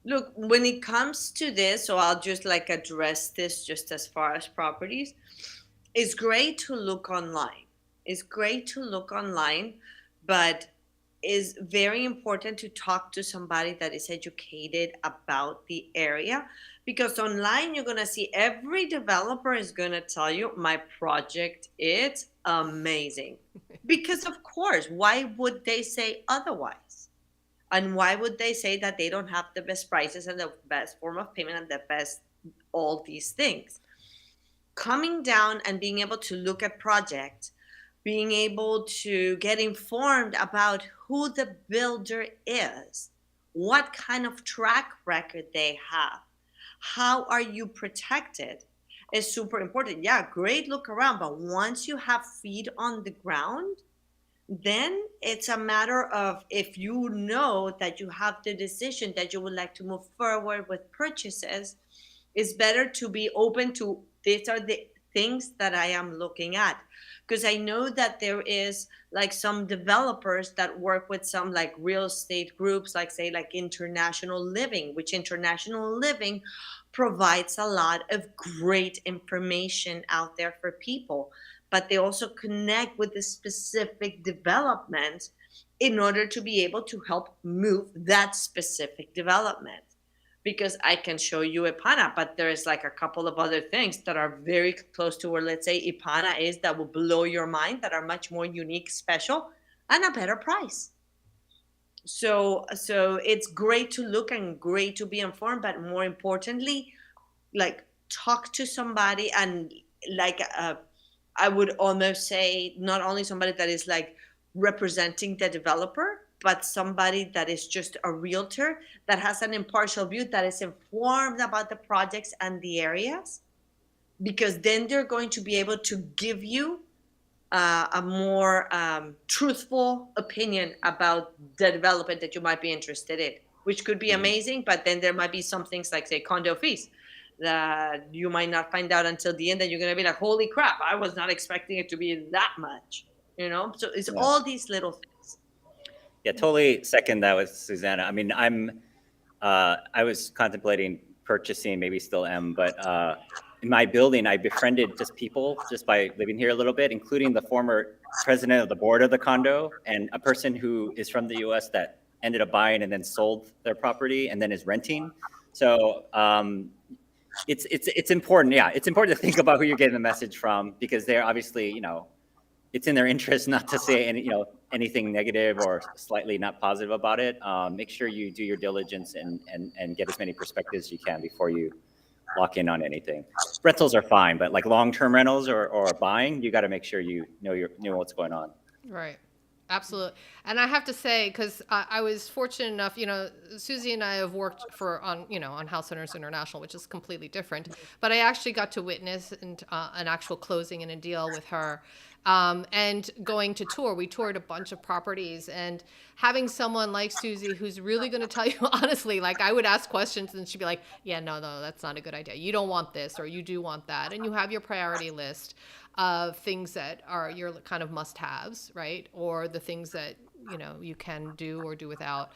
look, when it comes to this, so I'll just address this just as far as properties. It's great to look online. But it's very important to talk to somebody that is educated about the area, because online you're going to see every developer is going to tell you my project is amazing. Because of course, why would they say otherwise? And why would they say that they don't have the best prices and the best form of payment and the best all these things? Coming down and being able to look at projects, being able to get informed about who the builder is, what kind of track record they have, how are you protected, is super important. Yeah, great look around, but once you have feet on the ground, then it's a matter of, if you know that you have the decision that you would like to move forward with purchases, it's better to be open to, these are the things that I am looking at. Because I know that there is some developers that work with some real estate groups, say International Living, which International Living provides a lot of great information out there for people. But they also connect with the specific development in order to be able to help move that specific development. Because I can show you Ipana, but there's a couple of other things that are very close to where, let's say, Ipana is, that will blow your mind, that are much more unique, special, and a better price. So it's great to look and great to be informed, but more importantly, talk to somebody, and I would almost say not only somebody that is representing the developer, but somebody that is just a realtor that has an impartial view, that is informed about the projects and the areas, because then they're going to be able to give you a more truthful opinion about the development that you might be interested in. which could be amazing, but then there might be some things like, say, condo fees that you might not find out until the end, that you're going to be like, holy crap, I was not expecting it to be that much, so it's Yeah. all these little things. Yeah, totally second that with Susanna. I mean, I was contemplating purchasing, maybe still am, but in my building, I befriended just people just by living here a little bit, including the former president of the board of the condo and a person who is from the US that ended up buying and then sold their property and then is renting. So it's important. Yeah, it's important to think about who you're getting the message from, because they're obviously, it's in their interest not to say anything negative or slightly not positive about it. Make sure you do your diligence and get as many perspectives as you can before you lock in on anything. Rentals are fine, but like long-term rentals or buying, you got to make sure you know what's going on. Right. Absolutely. And I have to say, because I was fortunate enough, Susie and I have worked on House Hunters International, which is completely different. But I actually got to witness an actual closing and a deal with her. And going to tour, we toured a bunch of properties, and having someone like Susie who's really going to tell you honestly, like I would ask questions and she'd be like, yeah, no, that's not a good idea. You don't want this, or you do want that. And you have your priority list of things that are your kind of must-haves, right? Or the things that, you can do or do without.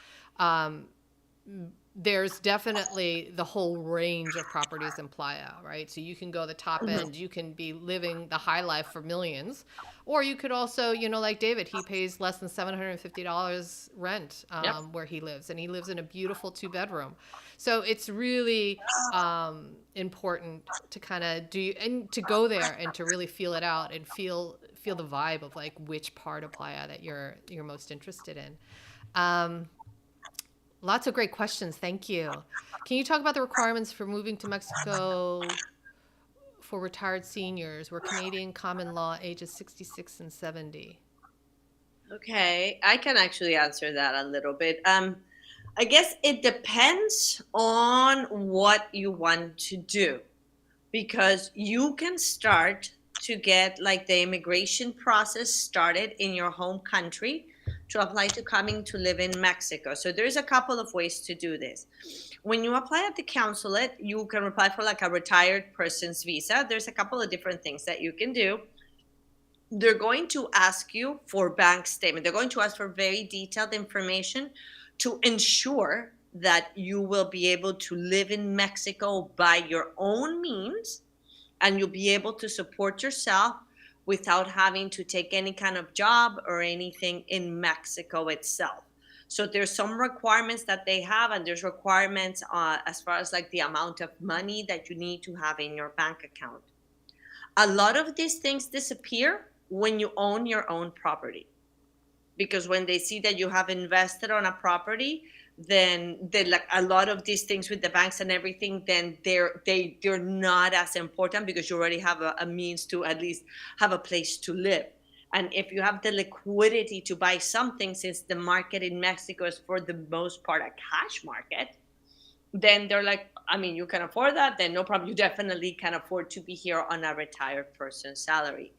There's definitely the whole range of properties in Playa, right? So you can go the top end, you can be living the high life for millions, or you could also, like David, he pays less than $750 rent where he lives, and he lives in a beautiful 2-bedroom. So it's really important to kind of to go there and to really feel it out and feel the vibe of like which part of Playa that you're most interested in. Lots of great questions. Thank you. Can you talk about the requirements for moving to Mexico for retired seniors? We're Canadian common law ages 66 and 70. Okay, I can actually answer that a little bit. I guess it depends on what you want to do, because you can start to get like the immigration process started in your home country to apply to coming to live in Mexico. So there's a couple of ways to do this. When you apply at the consulate, you can apply for like a retired person's visa. There's a couple of different things that you can do. They're going to ask you for bank statement. They're going to ask for very detailed information to ensure that you will be able to live in Mexico by your own means, and you'll be able to support yourself without having to take any kind of job or anything in Mexico itself. So there's some requirements that they have, and there's requirements as far as like the amount of money that you need to have in your bank account. A lot of these things disappear when you own your own property, because when they see that you have invested on a property, then like a lot of these things with the banks and everything, then they're not as important, because you already have a means to at least have a place to live. And if you have the liquidity to buy something, since the market in Mexico is for the most part a cash market, then they're like, I mean, you can afford that, then no problem. You definitely can afford to be here on a retired person's salary.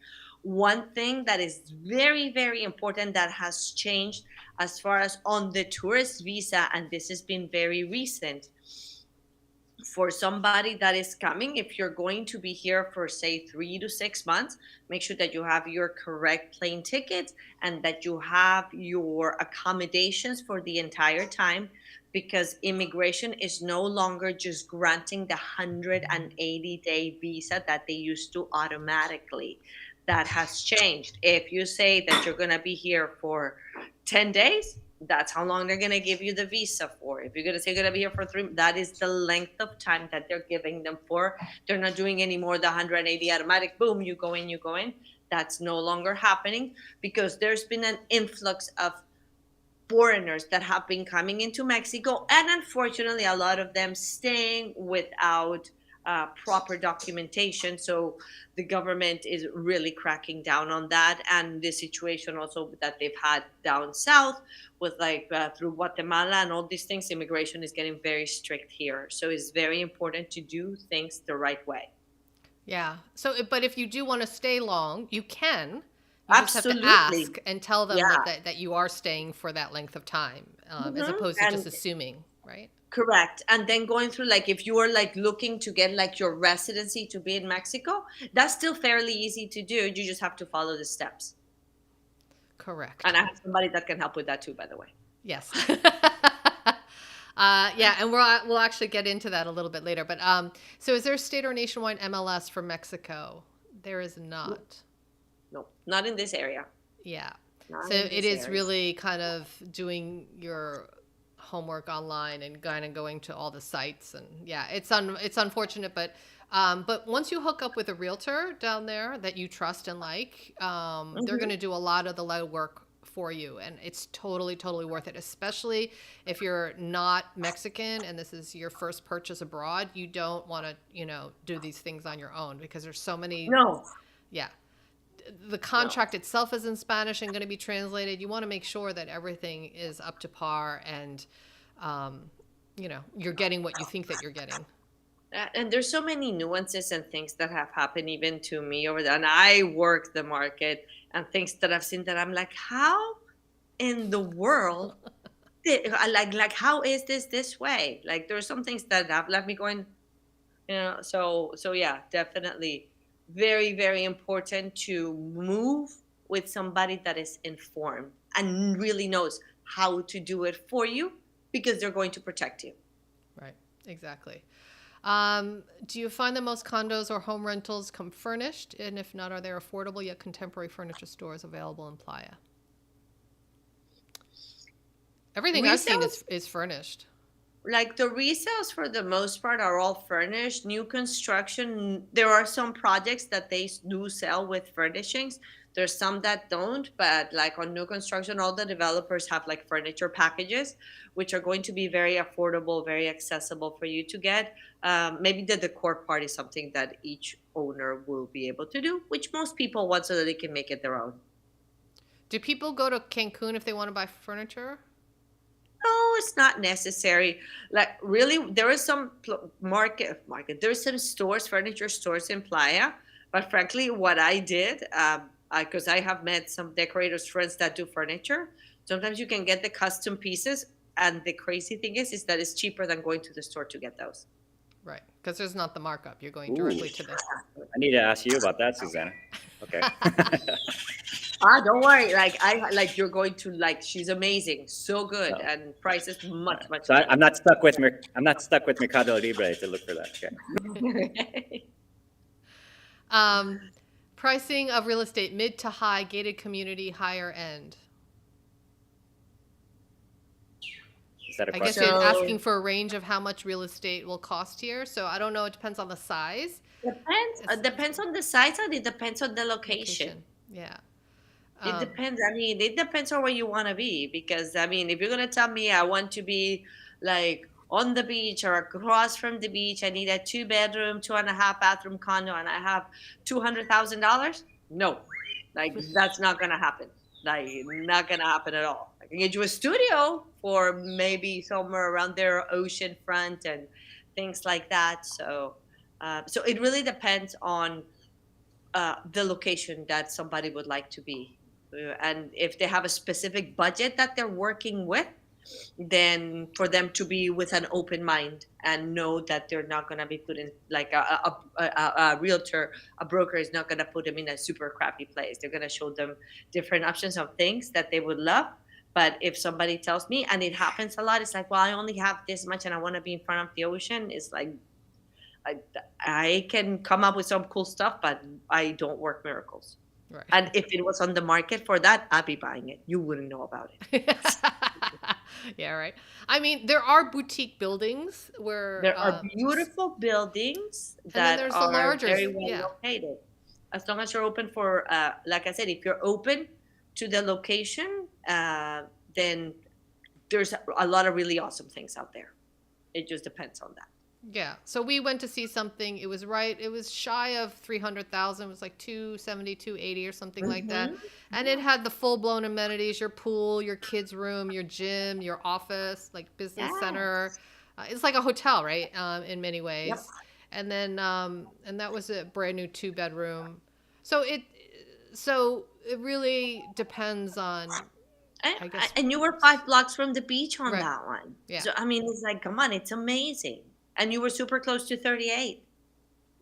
One thing that is very, very important that has changed as far as on the tourist visa, and this has been very recent, for somebody that is coming, if you're going to be here for say 3 to 6 months, make sure that you have your correct plane tickets and that you have your accommodations for the entire time, because immigration is no longer just granting the 180-day visa that they used to automatically. That has changed. If you say that you're going to be here for 10 days, that's how long they're going to give you the visa for. If you're going to say you're going to be here for 3, that is the length of time that they're giving them for. They're not doing any more the 180 automatic, boom, you go in, you go in. That's no longer happening, because there's been an influx of foreigners that have been coming into Mexico, and unfortunately a lot of them staying without proper documentation. So the government is really cracking down on that. And the situation also that they've had down south with like through Guatemala and all these things, immigration is getting very strict here. So it's very important to do things the right way. Yeah. So, but if you do want to stay long, you can. You Absolutely. just have to ask and tell them Yeah. that you are staying for that length of time, as opposed to just assuming. right? Correct. And then going through, like, if you are like looking to get like your residency to be in Mexico, that's still fairly easy to do. You just have to follow the steps. Correct. And I have somebody that can help with that too, by the way. Yes. Yeah, and we'll actually get into that a little bit later. But so is there a state or nationwide MLS for Mexico? There is not. No, not in this area. Yeah. Not So in it this is area. really kind of doing your homework online and kind of going to all the sites. And yeah, it's unfortunate, but once you hook up with a realtor down there that you trust and like, they're going to do a lot of the legwork for you, and it's totally worth it, especially if you're not Mexican and this is your first purchase abroad. You don't want to do these things on your own, because there's so many. No. Yeah, the contract itself is in Spanish and going to be translated. You want to make sure that everything is up to par, and you're getting what you think that you're getting. And there's so many nuances and things that have happened even to me over there. And I work the market, and things that I've seen that I'm like, how in the world, like how is this way? Like, there are some things that have left me going, so yeah, definitely very, very important to move with somebody that is informed and really knows how to do it for you, because they're going to protect you. Right, exactly. Do you find that most condos or home rentals come furnished? And if not, are there affordable yet contemporary furniture stores available in Playa? Everything I've seen is furnished. Like, the resales for the most part are all furnished. New construction, there are some projects that they do sell with furnishings. There's some that don't, but like on new construction, all the developers have like furniture packages, which are going to be very affordable, very accessible for you to get. Maybe the decor part is something that each owner will be able to do, which most people want so that they can make it their own. Do people go to Cancun if they want to buy furniture? No, it's not necessary. Like, really, there is some market. There's some stores, furniture stores in Playa. But frankly, what I did, because I have met some decorators friends that do furniture. Sometimes you can get the custom pieces, and the crazy thing is that it's cheaper than going to the store to get those. Right, because there's not the markup. You're going directly to the. I need to ask you about that, Susanna. Okay. Don't worry. You're going to like. She's amazing, so good, Oh. and prices much. So I'm not stuck with Mercado Libre to look for that. Okay. Pricing of real estate: mid to high, gated community, higher end. Is that a I guess question? you're asking for a range of how much real estate will cost here. So I don't know. It depends on the size. Depends on the size, and it depends on the location. Yeah. It depends. I mean, it depends on where you want to be. Because, I mean, if you're going to tell me I want to be like on the beach or across from the beach, I need a 2-bedroom, 2.5-bathroom condo, and I have $200,000. No, like, that's not going to happen. Like, not going to happen at all. I can get you a studio for maybe somewhere around there, ocean front and things like that. So it really depends on the location that somebody would like to be. And if they have a specific budget that they're working with, then for them to be with an open mind and know that they're not going to be put in like a realtor, a broker is not going to put them in a super crappy place. They're going to show them different options of things that they would love. But if somebody tells me, and it happens a lot, it's like, well, I only have this much and I want to be in front of the ocean. It's like, I can come up with some cool stuff, but I don't work miracles. Right. And if it was on the market for that, I'd be buying it. You wouldn't know about it. Yeah, right. I mean, there are boutique buildings where There are beautiful buildings that there's the are larger, very well located. As long as you're open for, like I said, if you're open to the location, then there's a lot of really awesome things out there. It just depends on that. Yeah. So we went to see something. It was shy of 300,000. It was like 270, 280 or something like that. And it had the full blown amenities, your pool, your kids' room, your gym, your office, like business center. It's like a hotel, right? In many ways. Yep. And then, and that was a brand new 2-bedroom. So it really depends on. I guess. And you were 5 blocks from the beach on Right. that one. Yeah. So I mean, it's like, come on, it's amazing. And you were super close to 38.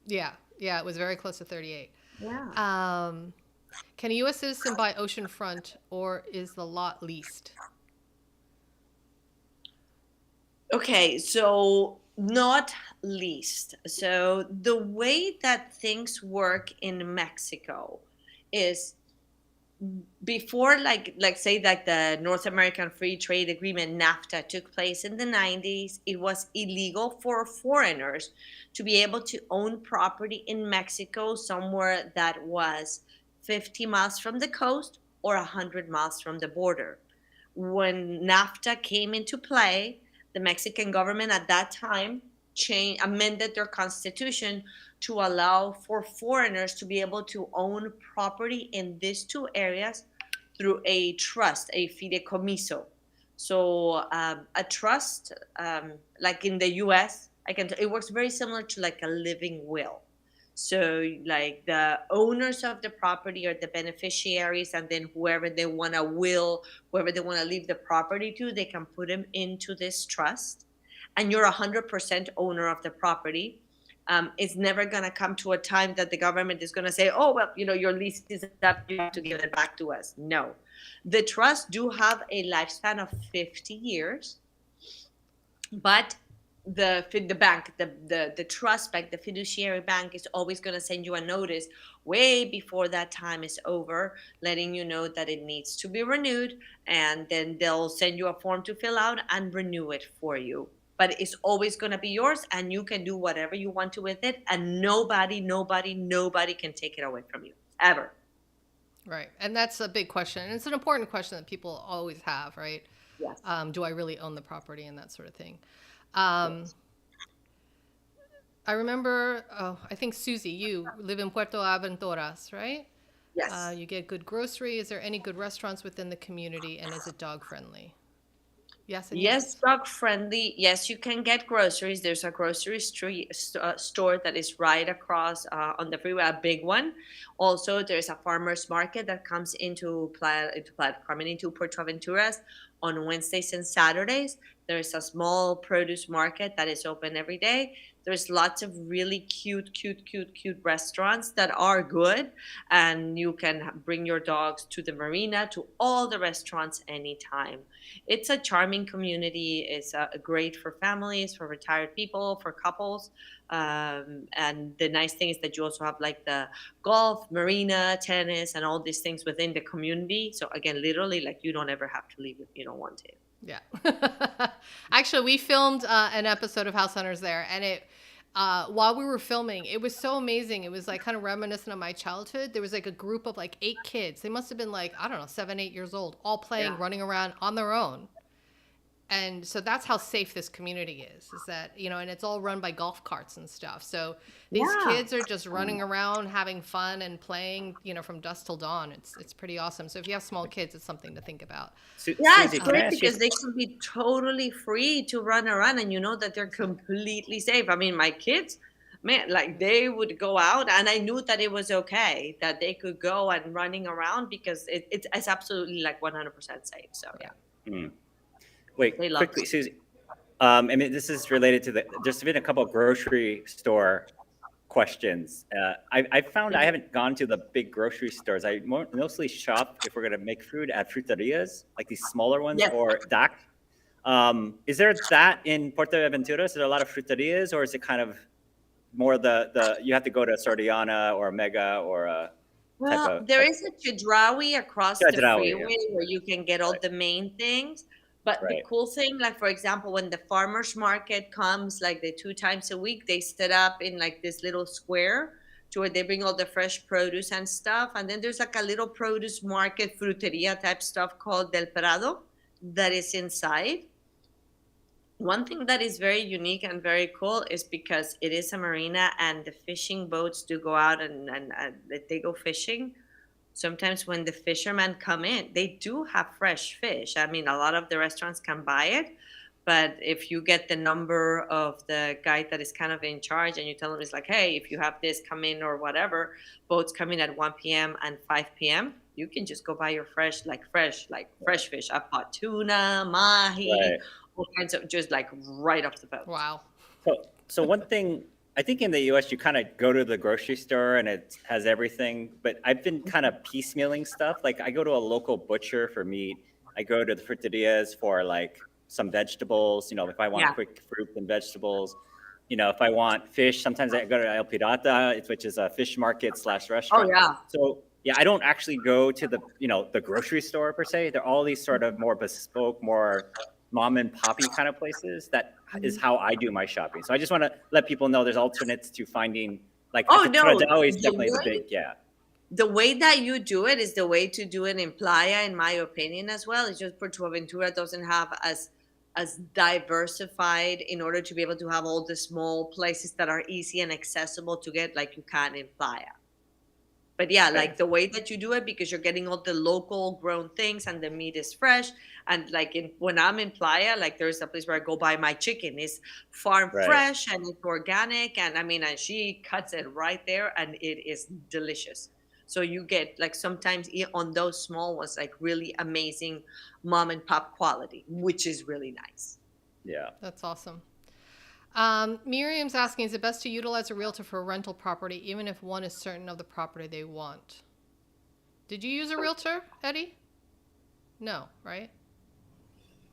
Yeah. Yeah. It was very close to 38. Yeah. Can a U.S. citizen buy oceanfront, or is the lot leased? Okay, so not least. So the way that things work in Mexico is before, like say like the North American Free Trade Agreement NAFTA took place in the 90s, it was illegal for foreigners to be able to own property in Mexico somewhere that was 50 miles from the coast or 100 miles from the border. When NAFTA came into play, the Mexican government at that time amended their constitution to allow for foreigners to be able to own property in these two areas through a trust, a fideicomiso. So a trust, like in the U.S., it works very similar to like a living will. So like the owners of the property are the beneficiaries, and then whoever they want to leave the property to, they can put them into this trust, and you're 100% owner of the property. It's never going to come to a time that the government is going to say, oh, well, your lease is up, you have to give it back to us. No. The trusts do have a lifespan of 50 years, but the bank, the trust bank, the fiduciary bank is always going to send you a notice way before that time is over, letting you know that it needs to be renewed, and then they'll send you a form to fill out and renew it for you. But it's always going to be yours, and you can do whatever you want to with it, and nobody can take it away from you, ever. Right. And that's a big question. And it's an important question that people always have, right? Yes. Do I really own the property and that sort of thing? Yes. I remember, I think, Susie, you live in Puerto Aventuras, right? Yes. You get good grocery. Is there any good restaurants within the community, and is it dog friendly? Yes. Yes, dog friendly. Yes, you can get groceries. There's a grocery store that is right across on the freeway, a big one. Also, there's a farmer's market that comes into Playa del Carmen, into Puerto Aventuras on Wednesdays and Saturdays. There's a small produce market that is open every day. There's lots of really cute restaurants that are good, and you can bring your dogs to the marina, to all the restaurants anytime. It's a charming community. It's great for families, for retired people, for couples. And the nice thing is that you also have like the golf, marina, tennis, and all these things within the community. So again, literally, like, you don't ever have to leave if you don't want to. Yeah. Actually, we filmed an episode of House Hunters there, and it while we were filming, it was so amazing. It was like kind of reminiscent of my childhood. There was like a group of like 8 kids. They must have been like, I don't know, 7, 8 years old, all playing, running around on their own. And so that's how safe this community is that, and it's all run by golf carts and stuff. So these kids are just running around, having fun and playing, from dusk till dawn. It's pretty awesome. So if you have small kids, it's something to think about. Yeah, it's great because they can be totally free to run around, and you know that they're completely safe. I mean, my kids, man, like, they would go out, and I knew that it was okay, that they could go and running around, because it's absolutely like 100% safe. So yeah. Mm. Wait, quickly, Susie. I mean, this is related to there's been a couple of grocery store questions. I found I haven't gone to the big grocery stores. I mostly shop, if we're going to make food, at fruterias, like these smaller ones, or DAC. Is there that in Puerto Aventuras? Is there a lot of fruterias, or is it kind of more you have to go to a Soriana or a Mega or a... Well, there is a Chedraui across the freeway where you can get all the main things. But the cool thing, like, for example, when the farmer's market comes, like, 2 times a week, they set up in like this little square to where they bring all the fresh produce and stuff. And then there's like a little produce market, fruteria type stuff called Del Prado that is inside. One thing that is very unique and very cool is because it is a marina and the fishing boats do go out and they go fishing. Sometimes when the fishermen come in, they do have fresh fish. I mean, a lot of the restaurants can buy it, but if you get the number of the guy that is kind of in charge and you tell him, it's like, hey, if you have this, come in, or whatever, boats come in at 1 p.m. and 5 p.m., you can just go buy your fresh fish. I've bought tuna, mahi, Right. all kinds of, just like right off the boat. Wow. So one thing, I think in the U.S. you kind of go to the grocery store and it has everything, but I've been kind of piecemealing stuff. Like I go to a local butcher for meat. I go to the fruterias for like some vegetables. You know, if I want Yeah. quick fruit and vegetables. You know, if I want fish, sometimes I go to El Pirata, which is a fish market / Oh restaurant. yeah. So yeah, I don't actually go to the grocery store per se. They're all these sort of more bespoke, more mom and poppy kind of places. That is how I do my shopping. So I just want to let people know there's alternates to finding, like Oh the no, Tradao is the definitely the way big, yeah. the way that you do it is the way to do it in Playa, in my opinion, as well. It's just Ventura doesn't have as diversified in order to be able to have all the small places that are easy and accessible to get like you can in Playa. But yeah, Okay. like the way that you do it, because you're getting all the local grown things and the meat is fresh. And like when I'm in Playa, like there's a place where I go buy my chicken. It's farm Right. fresh and it's organic. And I mean, and she cuts it right there and it is delicious. So you get like sometimes on those small ones, like really amazing mom and pop quality, which is really nice. Yeah. That's awesome. Miriam's asking, is it best to utilize a realtor for a rental property, even if one is certain of the property they want? Did you use a realtor, Eddie? No, right?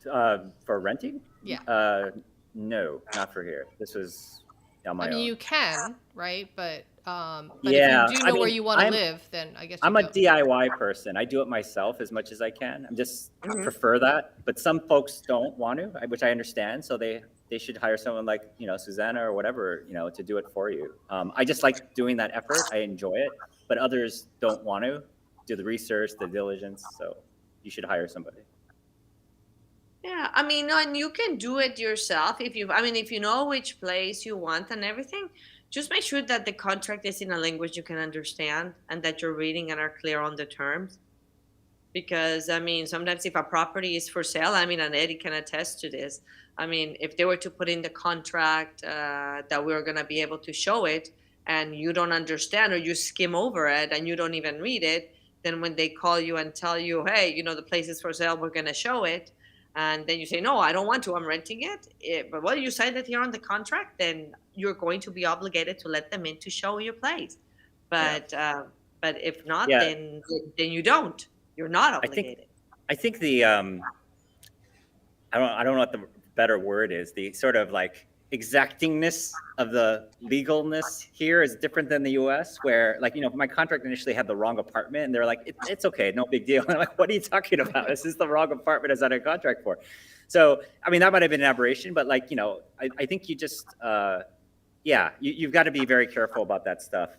For renting? Yeah. No, not for here. This was on my I mean, own. you can, right? But Yeah, if you do I know where mean, you want to live, then I guess you I'm a don't. DIY person. I do it myself as much as I can. I prefer that, but some folks don't want to, which I understand. So they should hire someone like, Susanna or whatever, to do it for you. I just like doing that effort. I enjoy it, but others don't want to do the research, the diligence. So you should hire somebody. Yeah, I mean, and you can do it yourself if if you know which place you want and everything, just make sure that the contract is in a language you can understand and that you're reading and are clear on the terms. Because I mean, sometimes if a property is for sale, I mean, and Eddie can attest to this. I mean, if they were to put in the contract that we're going to be able to show it and you don't understand or you skim over it and you don't even read it, then when they call you and tell you, hey, the place is for sale, we're going to show it. And then you say, no, I don't want to, I'm renting it. But well, you signed it here on the contract, then you're going to be obligated to let them in to show your place. But if not, Yeah. then you don't. You're not obligated. I think the I don't know what the better word is. The sort of like exactingness of the legalness here is different than the U.S., where like my contract initially had the wrong apartment, and they're like, it's okay, no big deal. And I'm like, what are you talking about? This is the wrong apartment I signed a contract for. So I mean, that might have been an aberration, but like I think you just you've got to be very careful about that stuff.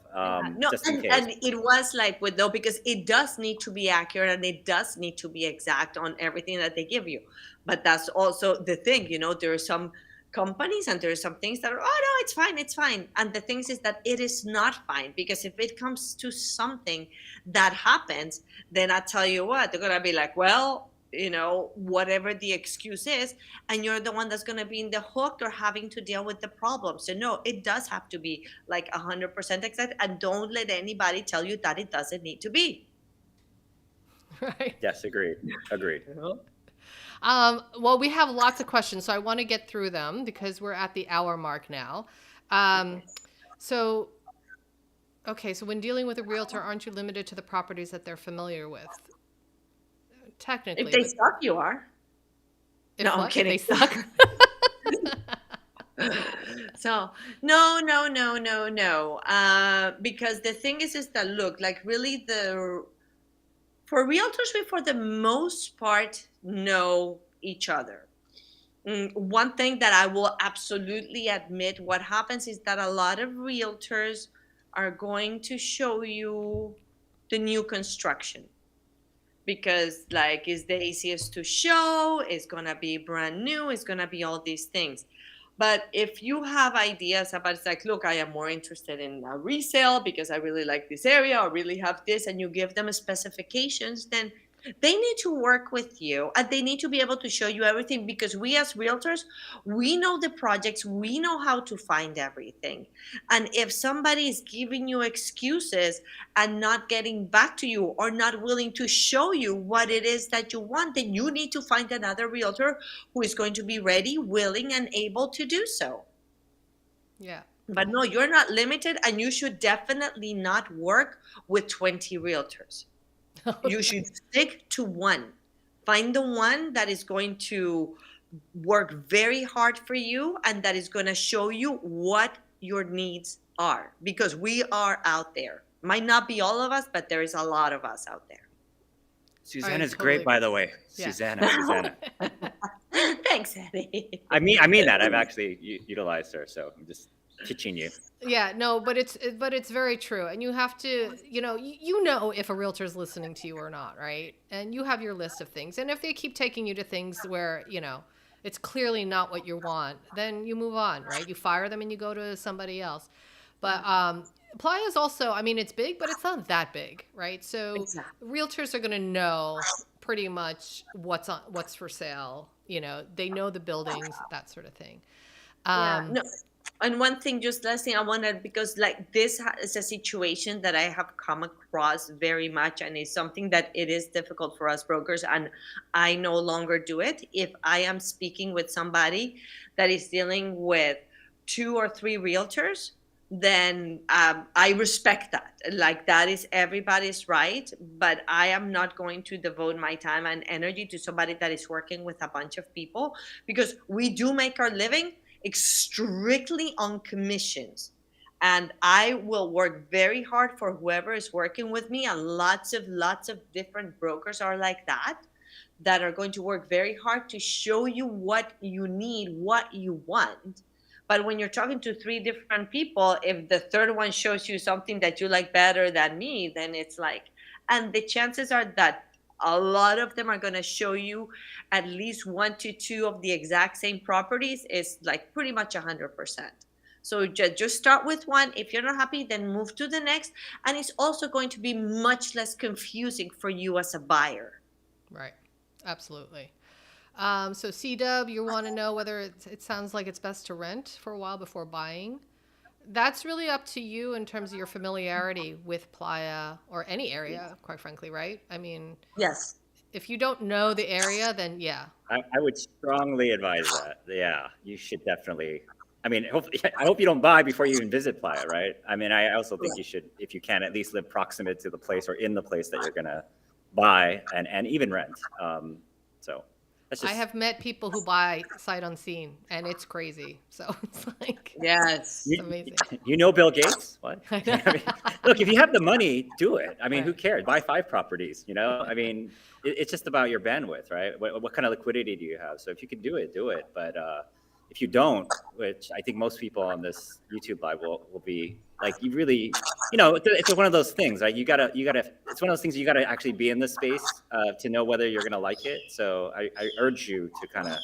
Just in case. And it was like because it does need to be accurate and it does need to be exact on everything that they give you. But that's also the thing, there are some companies and there are some things that are, oh no, it's fine. And the thing is that it is not fine, because if it comes to something that happens, then I tell you what, they're gonna be like, well, whatever the excuse is, and you're the one that's going to be in the hook or having to deal with the problem. So no, it does have to be like 100% exact, and don't let anybody tell you that it doesn't need to be. Right. Yes, agreed. Well, we have lots of questions, so I want to get through them because we're at the hour mark now. So when dealing with a realtor, aren't you limited to the properties that they're familiar with? Technically. If they suck, you are. No, I'm kidding. If they suck. So no. Because the thing is that, look, like really for realtors, we for the most part know each other. One thing that I will absolutely admit, what happens is that a lot of realtors are going to show you the new construction, because like it's the easiest to show, it's gonna be brand new, it's gonna be all these things. But if you have ideas about, it's like, look, I am more interested in a resale because I really like this area or really have this, and you give them specifications, then They need to work with you and they need to be able to show you everything, because we as realtors, we know the projects, we know how to find everything. And if somebody is giving you excuses and not getting back to you or not willing to show you what it is that you want, then you need to find another realtor who is going to be ready, willing, and able to do so. Yeah. But no, you're not limited, and you should definitely not work with 20 realtors. You should stick to one. Find the one that is going to work very hard for you and that is going to show you what your needs are, because we are out there. Might not be all of us, but there is a lot of us out there. Susanna's totally great, by the way. Yeah. Susanna. Thanks, Eddie. I mean that. I've actually utilized her, so I'm just pitching you. Yeah, no, but it's very true. And you have to, you know if a realtor's listening to you or not, right? And you have your list of things. And if they keep taking you to things where, it's clearly not what you want, then you move on, right? You fire them and you go to somebody else. But Playa is also, I mean, it's big, but it's not that big, right? So Exactly. realtors are going to know pretty much what's for sale. They know the buildings, that sort of thing. Yeah, no. And one thing, just last thing I wanted, because like this is a situation that I have come across very much, and it's something that it is difficult for us brokers, and I no longer do it. If I am speaking with somebody that is dealing with 2 or 3 realtors, then I respect that. Like, that is everybody's right, but I am not going to devote my time and energy to somebody that is working with a bunch of people, because we do make our living strictly on commissions, and I will work very hard for whoever is working with me, and lots of different brokers are like that are going to work very hard to show you what you need, what you want. But when you're talking to 3 different people, if the third one shows you something that you like better than me, then it's like, and the chances are that a lot of them are going to show you at least 1 to 2 of the exact same properties, is like pretty much 100%. So just start with one. If you're not happy, then move to the next. And it's also going to be much less confusing for you as a buyer. Right. Absolutely. So C-Dub, you want to know whether it sounds like it's best to rent for a while before buying. That's really up to you in terms of your familiarity with Playa or any area, quite frankly, right? I mean, Yes. if you don't know the area, then yeah. I would strongly advise that. Yeah, you should definitely. I mean, I hope you don't buy before you even visit Playa, right? I mean, I also think you should, if you can, at least live proximate to the place or in the place that you're going to buy and even rent. So that's just... I have met people who buy sight unseen, and it's crazy. So it's like, yes, it's amazing. You know Bill Gates? What? I mean, look, if you have the money, do it. I mean, Right. Who cares? Buy 5 properties, I mean, it's just about your bandwidth, right? What kind of liquidity do you have? So if you can do it, do it. But if you don't, which I think most people on this YouTube live will be like, you really, it's one of those things, right? You gotta, it's one of those things you gotta actually be in the space to know whether you're gonna like it. So I urge you to kind of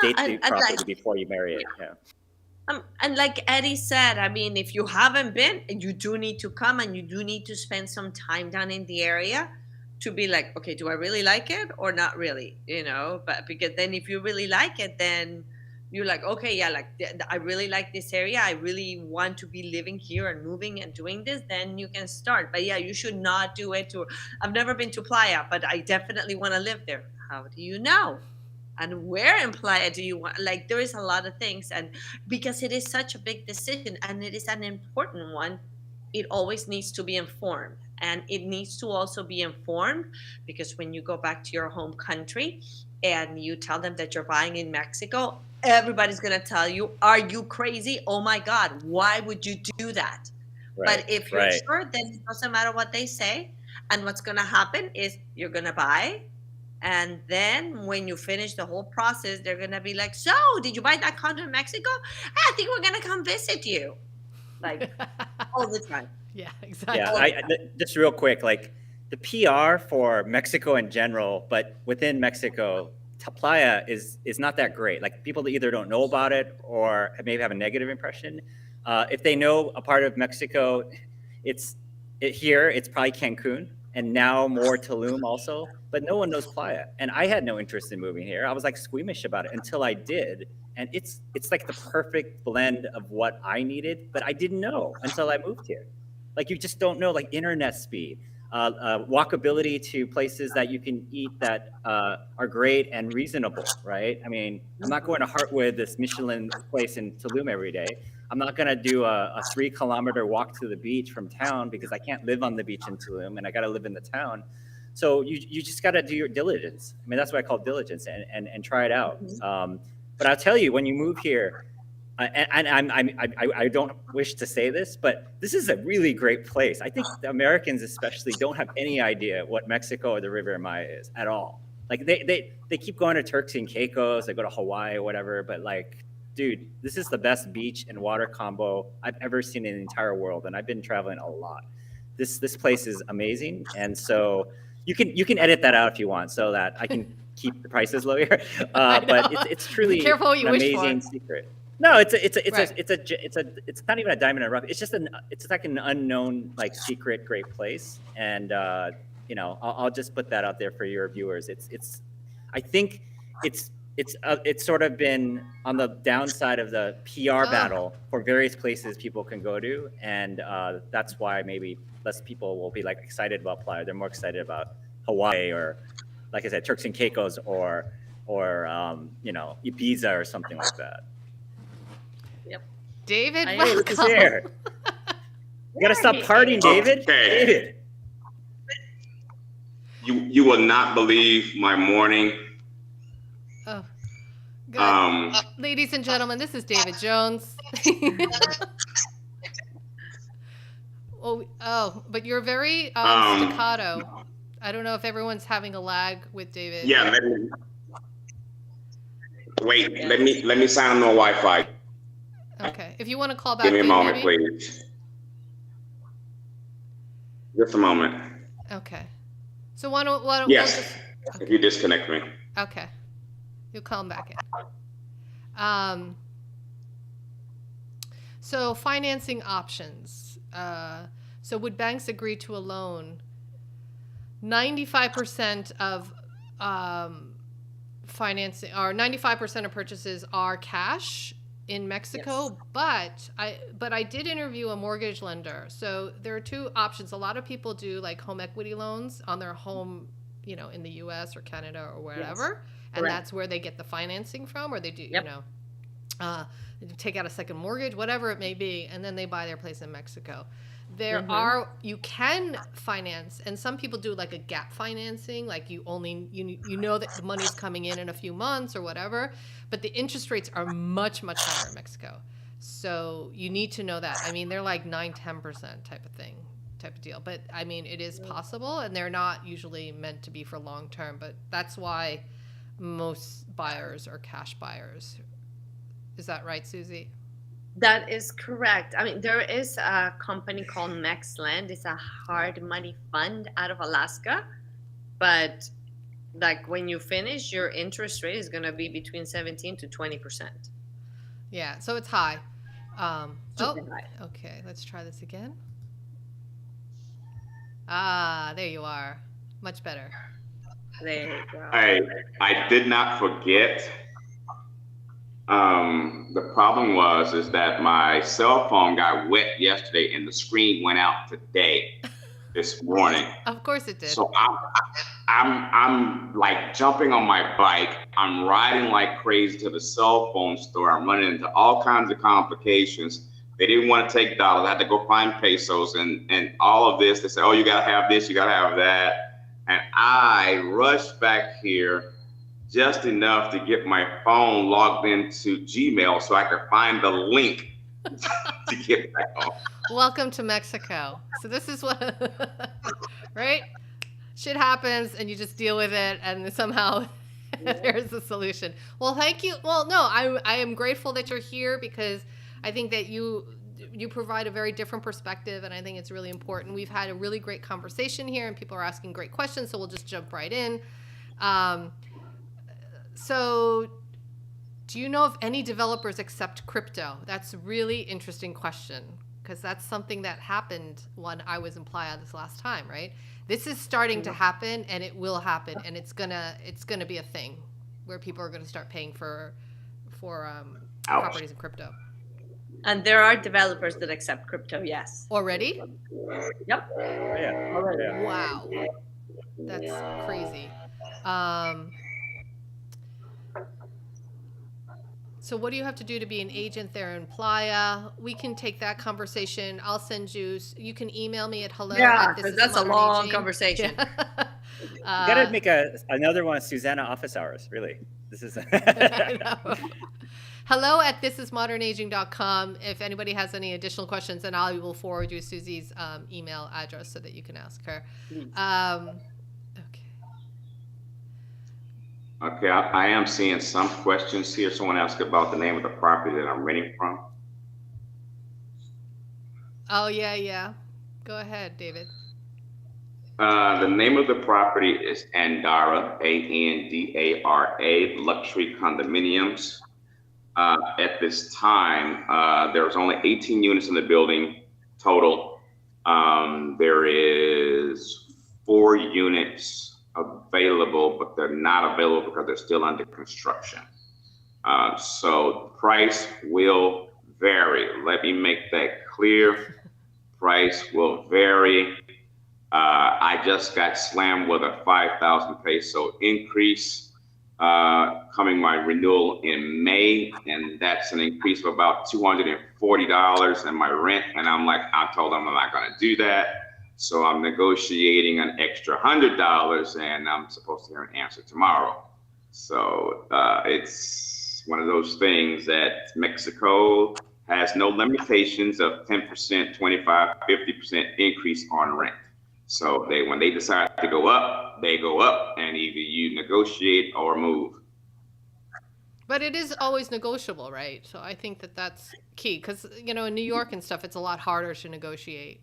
date the property before you marry it. Yeah. And like Eddie said, I mean, if you haven't been, you do need to come, and you do need to spend some time down in the area to be like, okay, do I really like it or not really? But because then if you really like it, then you're like, okay, yeah, like I really like this area, I really want to be living here and moving and doing this, then you can start. But yeah, you should not do it I've never been to Playa, but I definitely want to live there. How do you know? And where in Playa do you want? Like, there is a lot of things, and because it is such a big decision and it is an important one, it always needs to be informed. And it needs to also be informed because when you go back to your home country and you tell them that you're buying in Mexico, everybody's going to tell you, are you crazy? Oh my God, why would you do that? Right. But if you're sure, then it doesn't matter what they say. And what's going to happen is you're going to buy. And then when you finish the whole process, they're going to be like, so did you buy that condo in Mexico? I think we're going to come visit you. Like all the time. Yeah, exactly. Yeah, just real quick, like the PR for Mexico in general, but within Mexico, Playa is not that great. Like, people either don't know about it or maybe have a negative impression. If they know a part of Mexico, it's probably Cancun. and now more Tulum also, but no one knows Playa. And I had no interest in moving here. I was like squeamish about it until I did. And it's like the perfect blend of what I needed, but I didn't know until I moved here. Like you just don't know, like internet speed, walkability to places that you can eat that are great and reasonable, right? I mean, I'm not going to Heartwood, this Michelin place in Tulum every day. I'm not going to do a 3-kilometer walk to the beach from town because I can't live on the beach in Tulum and I got to live in the town. So you just got to do your diligence. I mean, that's what I call diligence and try it out. But I'll tell you, when you move here, and I don't wish to say this, but this is a really great place. I think the Americans especially don't have any idea what Mexico or the Riviera Maya is at all. Like they keep going to Turks and Caicos, they go to Hawaii or whatever, but like, dude, this is the best beach and water combo I've ever seen in the entire world, and I've been traveling a lot. This place is amazing, and so you can edit that out if you want, so that I can keep the prices low here. But it's truly an amazing secret. No, it's not even a diamond in the rough. It's just it's like an unknown, like, secret great place, and I'll just put that out there for your viewers. I think it's sort of been on the downside of the PR battle for various places people can go to, and that's why maybe less people will be like excited about Playa. They're more excited about Hawaii or, like I said, Turks and Caicos or Ibiza or something like that. Yep. David, welcome. Here. You gotta stop partying, David. Okay. David. You will not believe my morning. Oh, good. Ladies and gentlemen, this is David Jones. But you're very staccato. I don't know if everyone's having a lag with David. Yeah, let me sign on the Wi-Fi. Okay, if you want to call back. Give me a moment, maybe? please. Just a moment. Okay. So why don't yes, if you disconnect me. Okay. You'll call him back in. So financing options. So would banks agree to a loan? 95% of financing, or 95% of purchases are cash in Mexico. Yes. But I did interview a mortgage lender. So there are two options. A lot of people do like home equity loans on their home, in the US or Canada or wherever. Yes. And correct. That's where they get the financing from, or they do, yep. Take out a second mortgage, whatever it may be, and then they buy their place in Mexico. You can finance, and some people do like a gap financing, like you know that the money's coming in a few months or whatever, but the interest rates are much, much higher in Mexico. So you need to know that. I mean, they're like 9-10% type of deal. But I mean, it is possible, and they're not usually meant to be for long term, but that's why most buyers are cash buyers. Is that right, Susie? That is correct. I mean, there is a company called Mexland. It's a hard money fund out of Alaska. But like when you finish, your interest rate is going to be between 17 to 20%. Yeah, so it's high. High. Okay, let's try this again. Ah, there you are. Much better. There you go. I did not forget. The problem is that my cell phone got wet yesterday and the screen went out today, this morning. Of course it did. So I'm like jumping on my bike. I'm riding like crazy to the cell phone store. I'm running into all kinds of complications. They didn't want to take dollars. I had to go find pesos and all of this. They said, oh, you got to have this, you got to have that. And I rushed back here just enough to get my phone logged into Gmail so I could find the link to get back on. Welcome to Mexico. So this is what, right? Shit happens and you just deal with it, and somehow there's a solution. Well, thank you. Well, no, I am grateful that you're here, because I think that you provide a very different perspective, and I think it's really important. We've had a really great conversation here, and people are asking great questions, so we'll just jump right in. So do you know if any developers accept crypto? That's a really interesting question, because that's something that happened when I was in Playa this last time, right? This is starting to happen, and it will happen, and it's gonna be a thing where people are gonna start paying for properties in crypto. And there are developers that accept crypto, yes. Already? Yep. Oh, yeah. Wow. That's crazy. So what do you have to do to be an agent there in Playa? We can take that conversation. I'll send you. You can email me at hello. Yeah, at because that's a long conversation. You gotta make another one, Susanna office hours. Really, this is. Hello at thisismodernaging.com. If anybody has any additional questions, then I will forward you Susie's email address so that you can ask her. Okay, I am seeing some questions here. Someone asked about the name of the property that I'm renting from. Oh, yeah. Go ahead, David. The name of the property is Andara, Andara, luxury condominiums. At this time, there's only 18 units in the building total. There is 4 units available, but they're not available because they're still under construction. So price will vary. Let me make that clear. Price will vary. I just got slammed with a 5,000 peso increase coming my renewal in May, and that's an increase of about $240 in my rent. And I'm like, I told them I'm not going to do that. So I'm negotiating an extra $100, and I'm supposed to hear an answer tomorrow. So it's one of those things that Mexico has no limitations of 10%, 25, 50% increase on rent. So when they decide to go up, they go up, and either you negotiate or move. But it is always negotiable, right? So I think that's key, because in New York and stuff, it's a lot harder to negotiate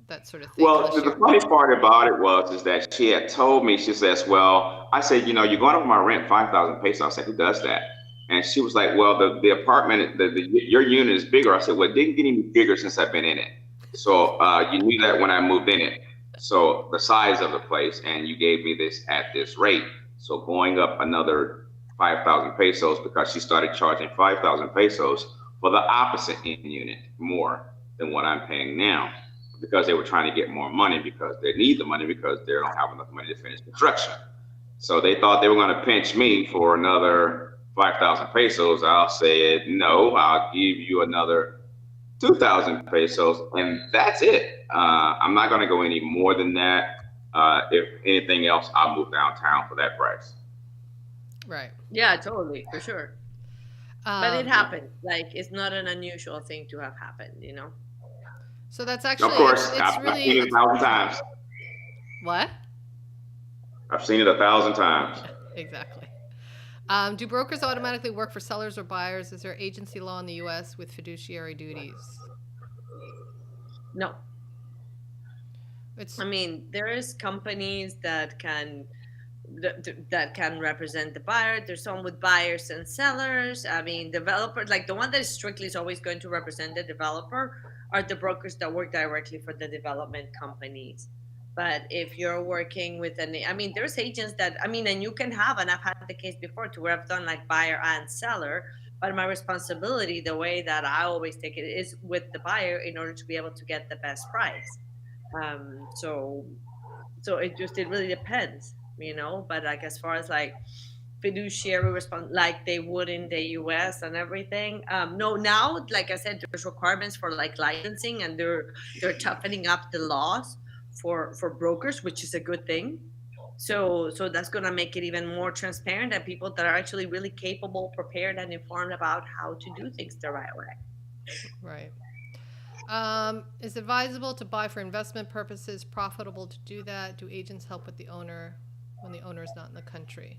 that sort of thing. Well, the funny part about it is that she had told me, she says, well, I said, you're going over my rent 5,000 pesos. I said, who does that? And she was like, well, the apartment, your unit is bigger. I said, well, it didn't get any bigger since I've been in it. So you knew that when I moved in it. So the size of the place, and you gave me this at this rate. So going up another 5,000 pesos, because she started charging 5,000 pesos for the opposite unit more than what I'm paying now, because they were trying to get more money, because they need the money because they don't have enough money to finish construction. So they thought they were going to pinch me for another 5,000 pesos. I'll say, no, I'll give you another 2,000 pesos, and that's it. I'm not going to go any more than that. If anything else, I'll move downtown for that price. Right. Yeah, totally, for sure. But it happened. Like, it's not an unusual thing to have happened, So that's actually, of course, it's I've really, seen it 1,000 times. What? I've seen it 1,000 times. Exactly. Do brokers automatically work for sellers or buyers? Is there agency law in the U.S. with fiduciary duties? No. There is companies that can represent the buyer. There's some with buyers and sellers. Developers, like the one that is strictly is always going to represent the developer, are the brokers that work directly for the development companies. But if you're working with there's agents that, and you can have, and I've had the case before to where I've done like buyer and seller, but my responsibility, the way that I always take it, is with the buyer in order to be able to get the best price. So it really depends, but like as far as like fiduciary response, like they would in the US and everything. No, now, like I said, there's requirements for like licensing, and they're toughening up the laws for brokers, which is a good thing. So that's going to make it even more transparent, and people that are actually really capable, prepared, and informed about how to do things the right way. Right. Is it advisable to buy for investment purposes? Profitable to do that? Do agents help with the owner when the owner is not in the country?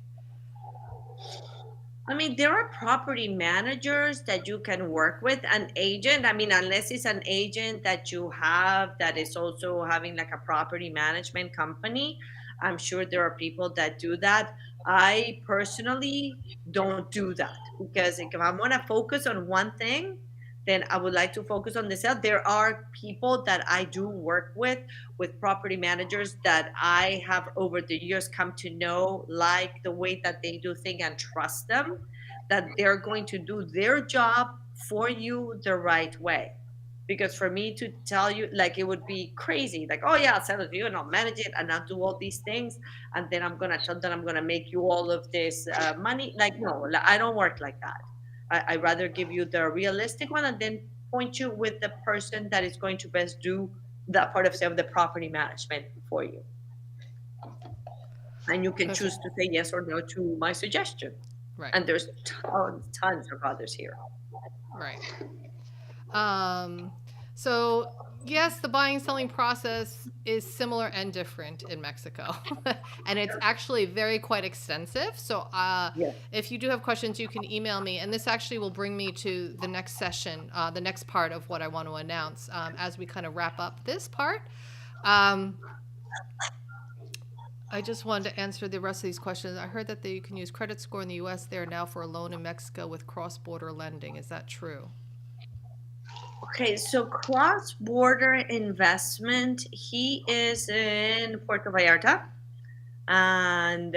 There are property managers that you can work with. An agent, unless it's an agent that you have that is also having like a property management company, I'm sure there are people that do that. I personally don't do that, because if I want to focus on one thing, then I would like to focus on the sale. There are people that I do work with property managers that I have over the years come to know, like the way that they do things, and trust them that they're going to do their job for you the right way. Because for me to tell you, like, it would be crazy. Like, oh yeah, I'll sell it to you and I'll manage it and I'll do all these things, and then I'm gonna tell them I'm gonna make you all of this money. Like, no, I don't work like that. I rather give you the realistic one and then point you with the person that is going to best do that part of, say, of the property management for you. And you can choose to say yes or no to my suggestion. Right. And there's tons of others here. Right. So yes, the buying and selling process is similar and different in Mexico, and it's actually quite extensive. So if you do have questions, you can email me, and this actually will bring me to the next session, the next part of what I want to announce as we kind of wrap up this part. I just wanted to answer the rest of these questions. I heard that you can use credit score in the U.S. there now for a loan in Mexico with cross-border lending. Is that true? Okay, so cross-border investment, he is in Puerto Vallarta. And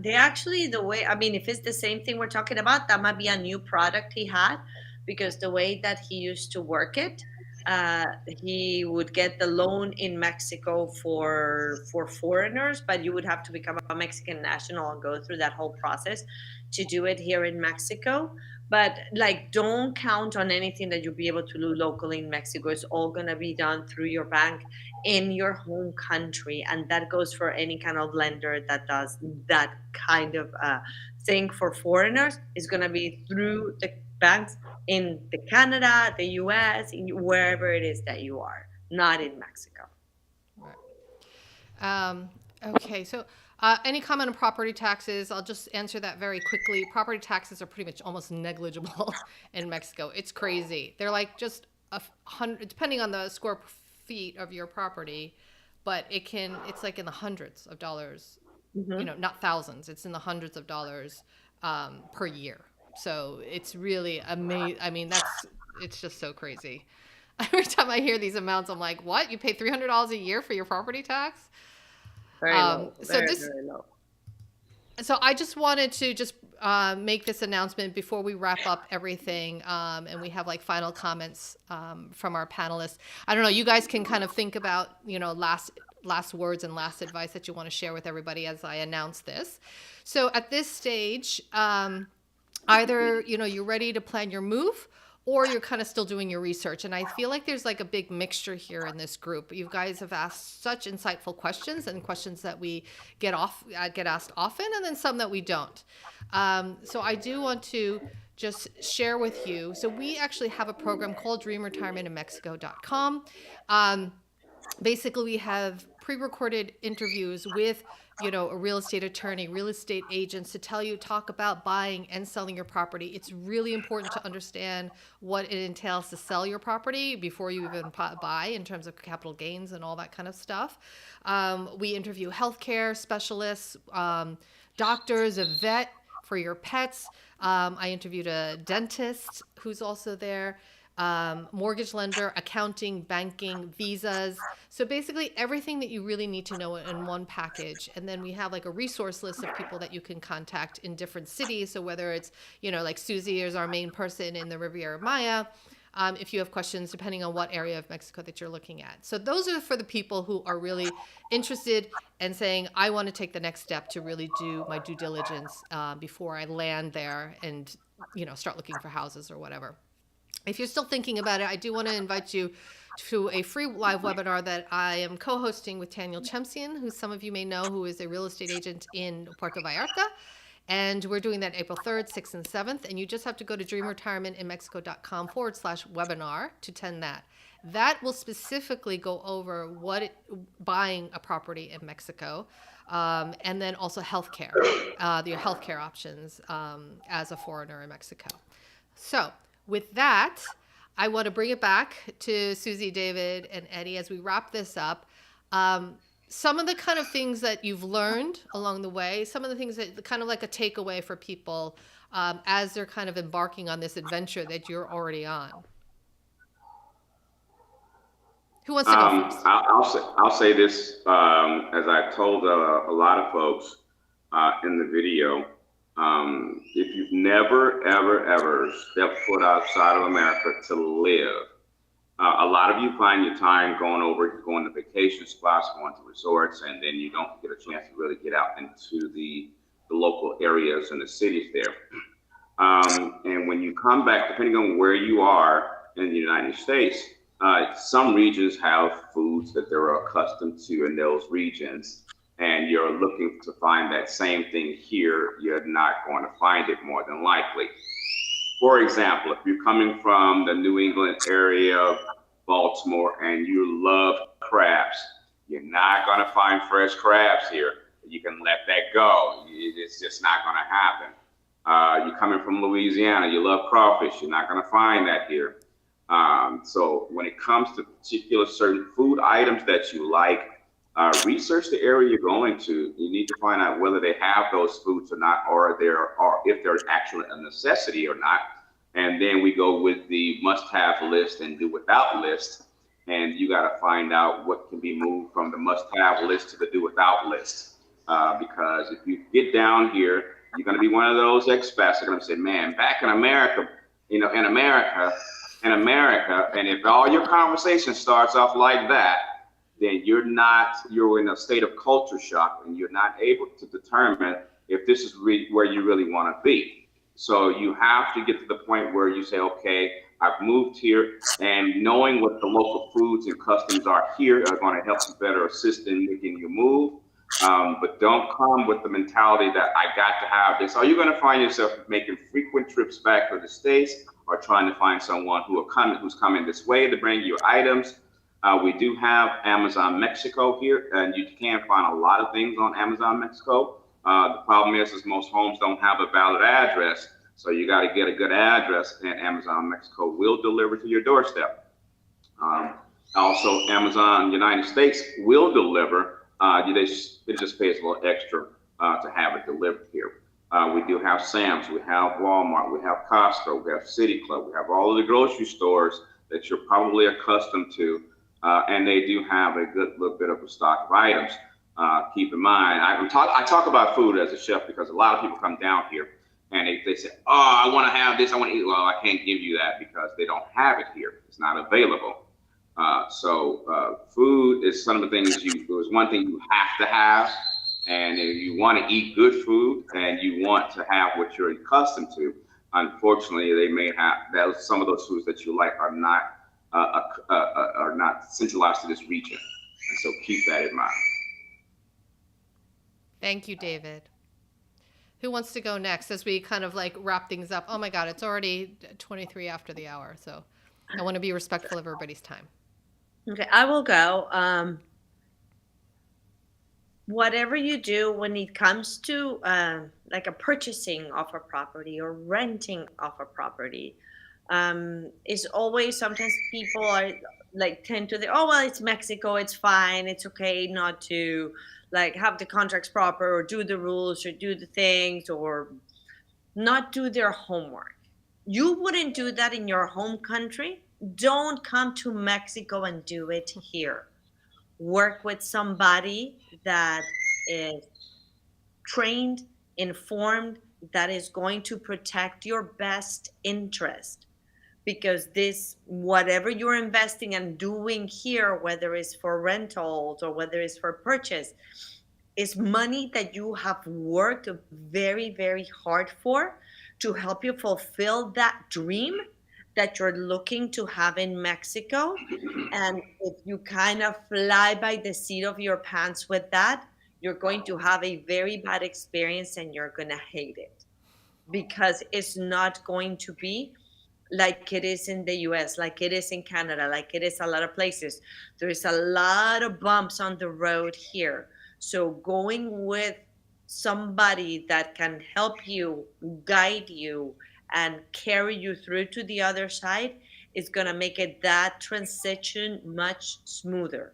they actually, the way, I mean, if it's the same thing we're talking about, that might be a new product he had, because the way that he used to work it, he would get the loan in Mexico for foreigners, but you would have to become a Mexican national and go through that whole process to do it here in Mexico. But like, don't count on anything that you'll be able to do locally in Mexico. It's all going to be done through your bank in your home country. And that goes for any kind of lender that does that kind of thing for foreigners. Is going to be through the banks in the Canada, the US, wherever it is that you are, not in Mexico. Right. Okay, so any comment on property taxes? I'll just answer that very quickly. Property taxes are pretty much almost negligible in Mexico. It's crazy. They're like just 100, depending on the square feet of your property, but it's like in the hundreds of dollars, not thousands. It's in the hundreds of dollars per year. So it's really amazing. I mean, it's just so crazy. Every time I hear these amounts, I'm like, what? You pay $300 a year for your property tax? Very low. Very low. So I just wanted to make this announcement before we wrap up everything, and we have like final comments from our panelists. I don't know. You guys can kind of think about last words and last advice that you want to share with everybody as I announce this. So at this stage, either you're ready to plan your move, or you're kind of still doing your research. And I feel like there's like a big mixture here in this group. You guys have asked such insightful questions, and questions that we get asked often, and then some that we don't. So I do want to just share with you. So we actually have a program called dreamretirementinmexico.com. Basically, we have pre-recorded interviews with a real estate attorney, real estate agents to talk about buying and selling your property. It's really important to understand what it entails to sell your property before you even buy, in terms of capital gains and all that kind of stuff. We interview healthcare specialists, doctors, a vet for your pets. I interviewed a dentist who's also there. Mortgage lender, accounting, banking, visas. So basically everything that you really need to know in one package. And then we have like a resource list of people that you can contact in different cities. So whether it's, like Susie is our main person in the Riviera Maya, if you have questions, depending on what area of Mexico that you're looking at. So those are for the people who are really interested and saying, I want to take the next step to really do my due diligence before I land there and, start looking for houses or whatever. If you're still thinking about it, I do want to invite you to a free live webinar that I am co-hosting with Daniel Chemsian, who some of you may know, who is a real estate agent in Puerto Vallarta. And we're doing that April 3rd, 6th, and 7th. And you just have to go to dreamretirementinmexico.com/webinar to attend that. That will specifically go over buying a property in Mexico, and then also healthcare, your healthcare options as a foreigner in Mexico. So with that, I want to bring it back to Susie, David, and Eddie as we wrap this up. Some of the kind of things that you've learned along the way, some of the things that kind of like a takeaway for people as they're kind of embarking on this adventure that you're already on. Who wants to go first? I'll say this, as I told a lot of folks in the video. If you've never, ever stepped foot outside of America to live, a lot of you find your time going to vacation spots, going to resorts, and then you don't get a chance to really get out into the local areas and the cities there. And when you come back, depending on where you are in the United States, some regions have foods that they're accustomed to in those regions, and you're looking to find that same thing here, you're not going to find it more than likely. For example, if you're coming from the New England area of Baltimore and you love crabs, you're not going to find fresh crabs here. You can let that go. It's just not going to happen. You're coming from Louisiana, you love crawfish, you're not going to find that here. So when it comes to particular certain food items that you like, research the area you're going to. You need to find out whether they have those foods or not, or if they're actually a necessity or not. And then we go with the must-have list and do without list. And you got to find out what can be moved from the must-have list to the do without list. Because if you get down here, you're going to be one of those expats that are going to say, man, back in America, in America, and if all your conversation starts off like that, then you're in a state of culture shock, and you're not able to determine if this is where you really want to be. So you have to get to the point where you say, okay, I've moved here, and knowing what the local foods and customs are here are going to help you better assist in making your move. But don't come with the mentality that I got to have this. Are you going to find yourself making frequent trips back to the States, or trying to find someone who's coming this way to bring you items? We do have Amazon Mexico here, and you can find a lot of things on Amazon Mexico. The problem is most homes don't have a valid address, so you got to get a good address, and Amazon Mexico will deliver to your doorstep. Also, Amazon United States will deliver. It just pays a little extra to have it delivered here. We do have Sam's, we have Walmart, we have Costco, we have City Club, we have all of the grocery stores that you're probably accustomed to. And they do have a good little bit of a stock of items. Keep in mind, I talk about food as a chef because a lot of people come down here and they say, oh, I want to have this, I want to eat. Well, I can't give you that because they don't have it here. It's not available. So food is some of the things there's one thing you have to have. And if you want to eat good food and you want to have what you're accustomed to, unfortunately, they may have some of those foods that you like are not centralized to this region. And so keep that in mind. Thank you, David. Who wants to go next as we kind of like wrap things up? Oh my God, it's already 23 after the hour. So I want to be respectful of everybody's time. Okay, I will go. Whatever you do when it comes to like a purchasing of a property or renting of a property, is always, sometimes people are like tend to think, oh well, it's Mexico, it's fine, it's okay not to like have the contracts proper or do the rules or do the things or not do their homework. You wouldn't do that in your home country. Don't come to Mexico and do it here. Work with somebody that is trained, informed, that is going to protect your best interest. Because whatever you're investing and doing here, whether it's for rentals or whether it's for purchase, is money that you have worked very, very hard for to help you fulfill that dream that you're looking to have in Mexico. And if you kind of fly by the seat of your pants with that, you're going to have a very bad experience and you're going to hate it, because it's not going to be like it is in the US, like it is in Canada, like it is a lot of places. There is a lot of bumps on the road here. So going with somebody that can help you, guide you, and carry you through to the other side is going to make it that transition much smoother.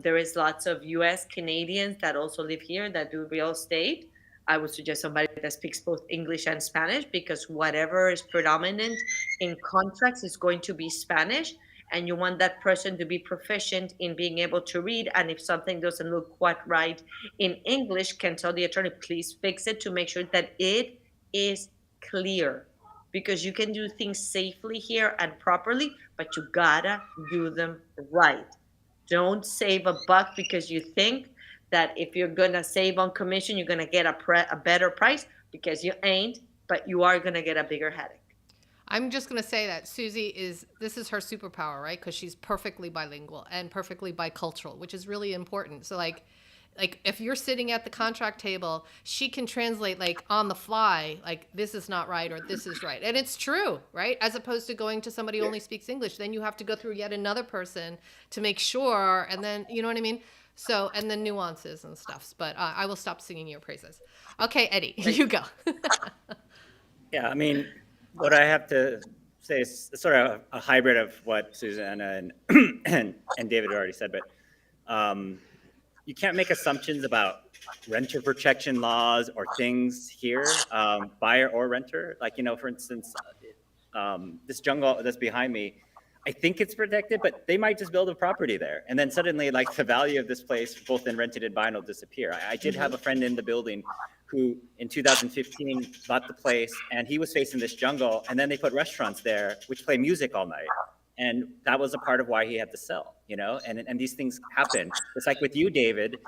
There is lots of US Canadians that also live here that do real estate. I would suggest somebody that speaks both English and Spanish, because whatever is predominant in contracts is going to be Spanish. and you want that person to be proficient in being able to read. And if something doesn't look quite right in English, can tell the attorney, please fix it to make sure that it is clear. Because you can do things safely here and properly, but you gotta do them right. Don't save a buck because you think that if you're gonna save on commission, you're gonna get a better price, because you ain't, but you are gonna get a bigger headache. I'm just going to say that this is her superpower, right? Because she's perfectly bilingual and perfectly bicultural, which is really important. So like if you're sitting at the contract table, she can translate like on the fly, like this is not right or this is right. And it's true, right? As opposed to going to somebody who only speaks English, then you have to go through yet another person to make sure. And then, you know what I mean? So, and the nuances and stuff. But I will stop singing your praises. Okay, Eddie, you go. Yeah, I mean, what I have to say is sort of a hybrid of what Susanna and David already said, but you can't make assumptions about renter protection laws or things here, buyer or renter. Like, for instance, this jungle that's behind me, I think it's protected, but they might just build a property there. And then suddenly, like, the value of this place, both in rented and buy, will disappear. I did have a friend in the building who in 2015 bought the place, and he was facing this jungle, and then they put restaurants there which play music all night, and that was a part of why he had to sell, and these things happen. It's like with you, David,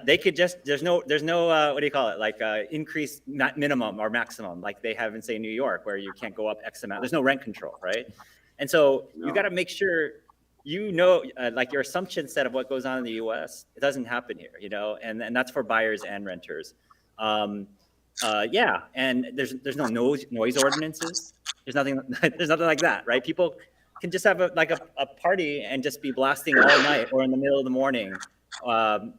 they could just, there's no what do you call it, like increase minimum or maximum like they have in, say, New York, where you can't go up X amount. There's no rent control, right? And so you got to make sure like your assumption set of what goes on in the US, it doesn't happen here, and that's for buyers and renters. Yeah, and there's no noise ordinances. There's nothing like that, right? People can just have a party and just be blasting all night or in the middle of the morning.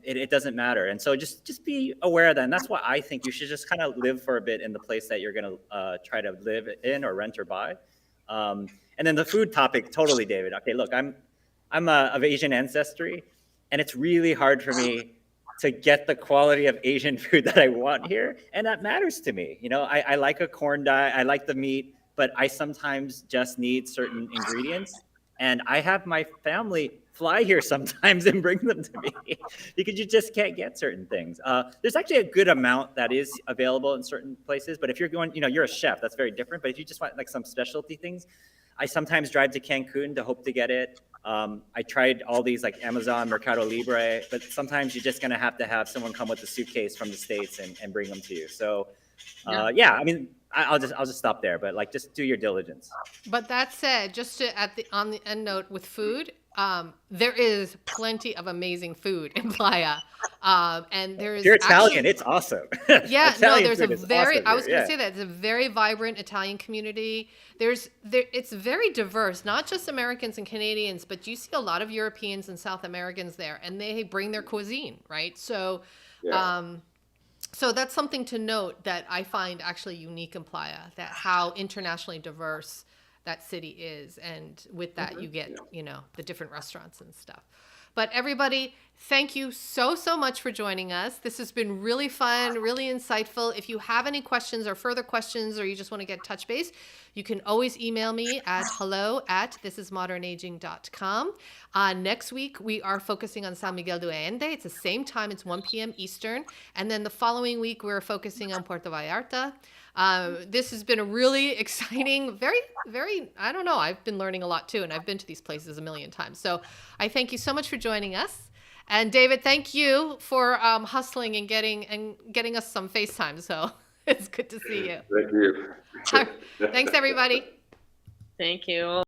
It doesn't matter. And so just be aware of that. And that's why I think you should just kind of live for a bit in the place that you're going to try to live in or rent or buy. And then the food topic, totally, David. Okay, look, I'm of Asian ancestry, and it's really hard for me to get the quality of Asian food that I want here. And that matters to me. I like a corn diet, I like the meat, but I sometimes just need certain ingredients. And I have my family fly here sometimes and bring them to me because you just can't get certain things. There's actually a good amount that is available in certain places, but if you're going, you're a chef, that's very different. But if you just want like some specialty things, I sometimes drive to Cancun to hope to get it. I tried all these like Amazon, Mercado Libre, but sometimes you're just gonna have to have someone come with a suitcase from the States and bring them to you. So yeah, I mean, I'll just stop there, but like just do your diligence. But that said, just on the end note with food, there is plenty of amazing food in Playa. And there is, if you're Italian, it's awesome. Yeah, Italian there's a very, awesome I was going to yeah. say that, it's a very vibrant Italian community. It's very diverse, not just Americans and Canadians, but you see a lot of Europeans and South Americans there, and they bring their cuisine, right? So, so that's something to note that I find actually unique in Playa, that how internationally diverse that city is. And with that, you get, the different restaurants and stuff. But everybody, thank you so much for joining us. This has been really fun, really insightful. If you have any questions or further questions, or you just want to get touch base, you can always email me at hello@thisismodernaging.com. Next week, we are focusing on San Miguel de Allende. It's the same time. It's 1 p.m. Eastern. And then the following week, we're focusing on Puerto Vallarta. This has been a really exciting, very, very, I don't know, I've been learning a lot too, and I've been to these places a million times. So I thank you so much for joining us. And David, thank you for hustling and getting us some FaceTime. So it's good to see you. Thank you. Thanks, everybody. Thank you.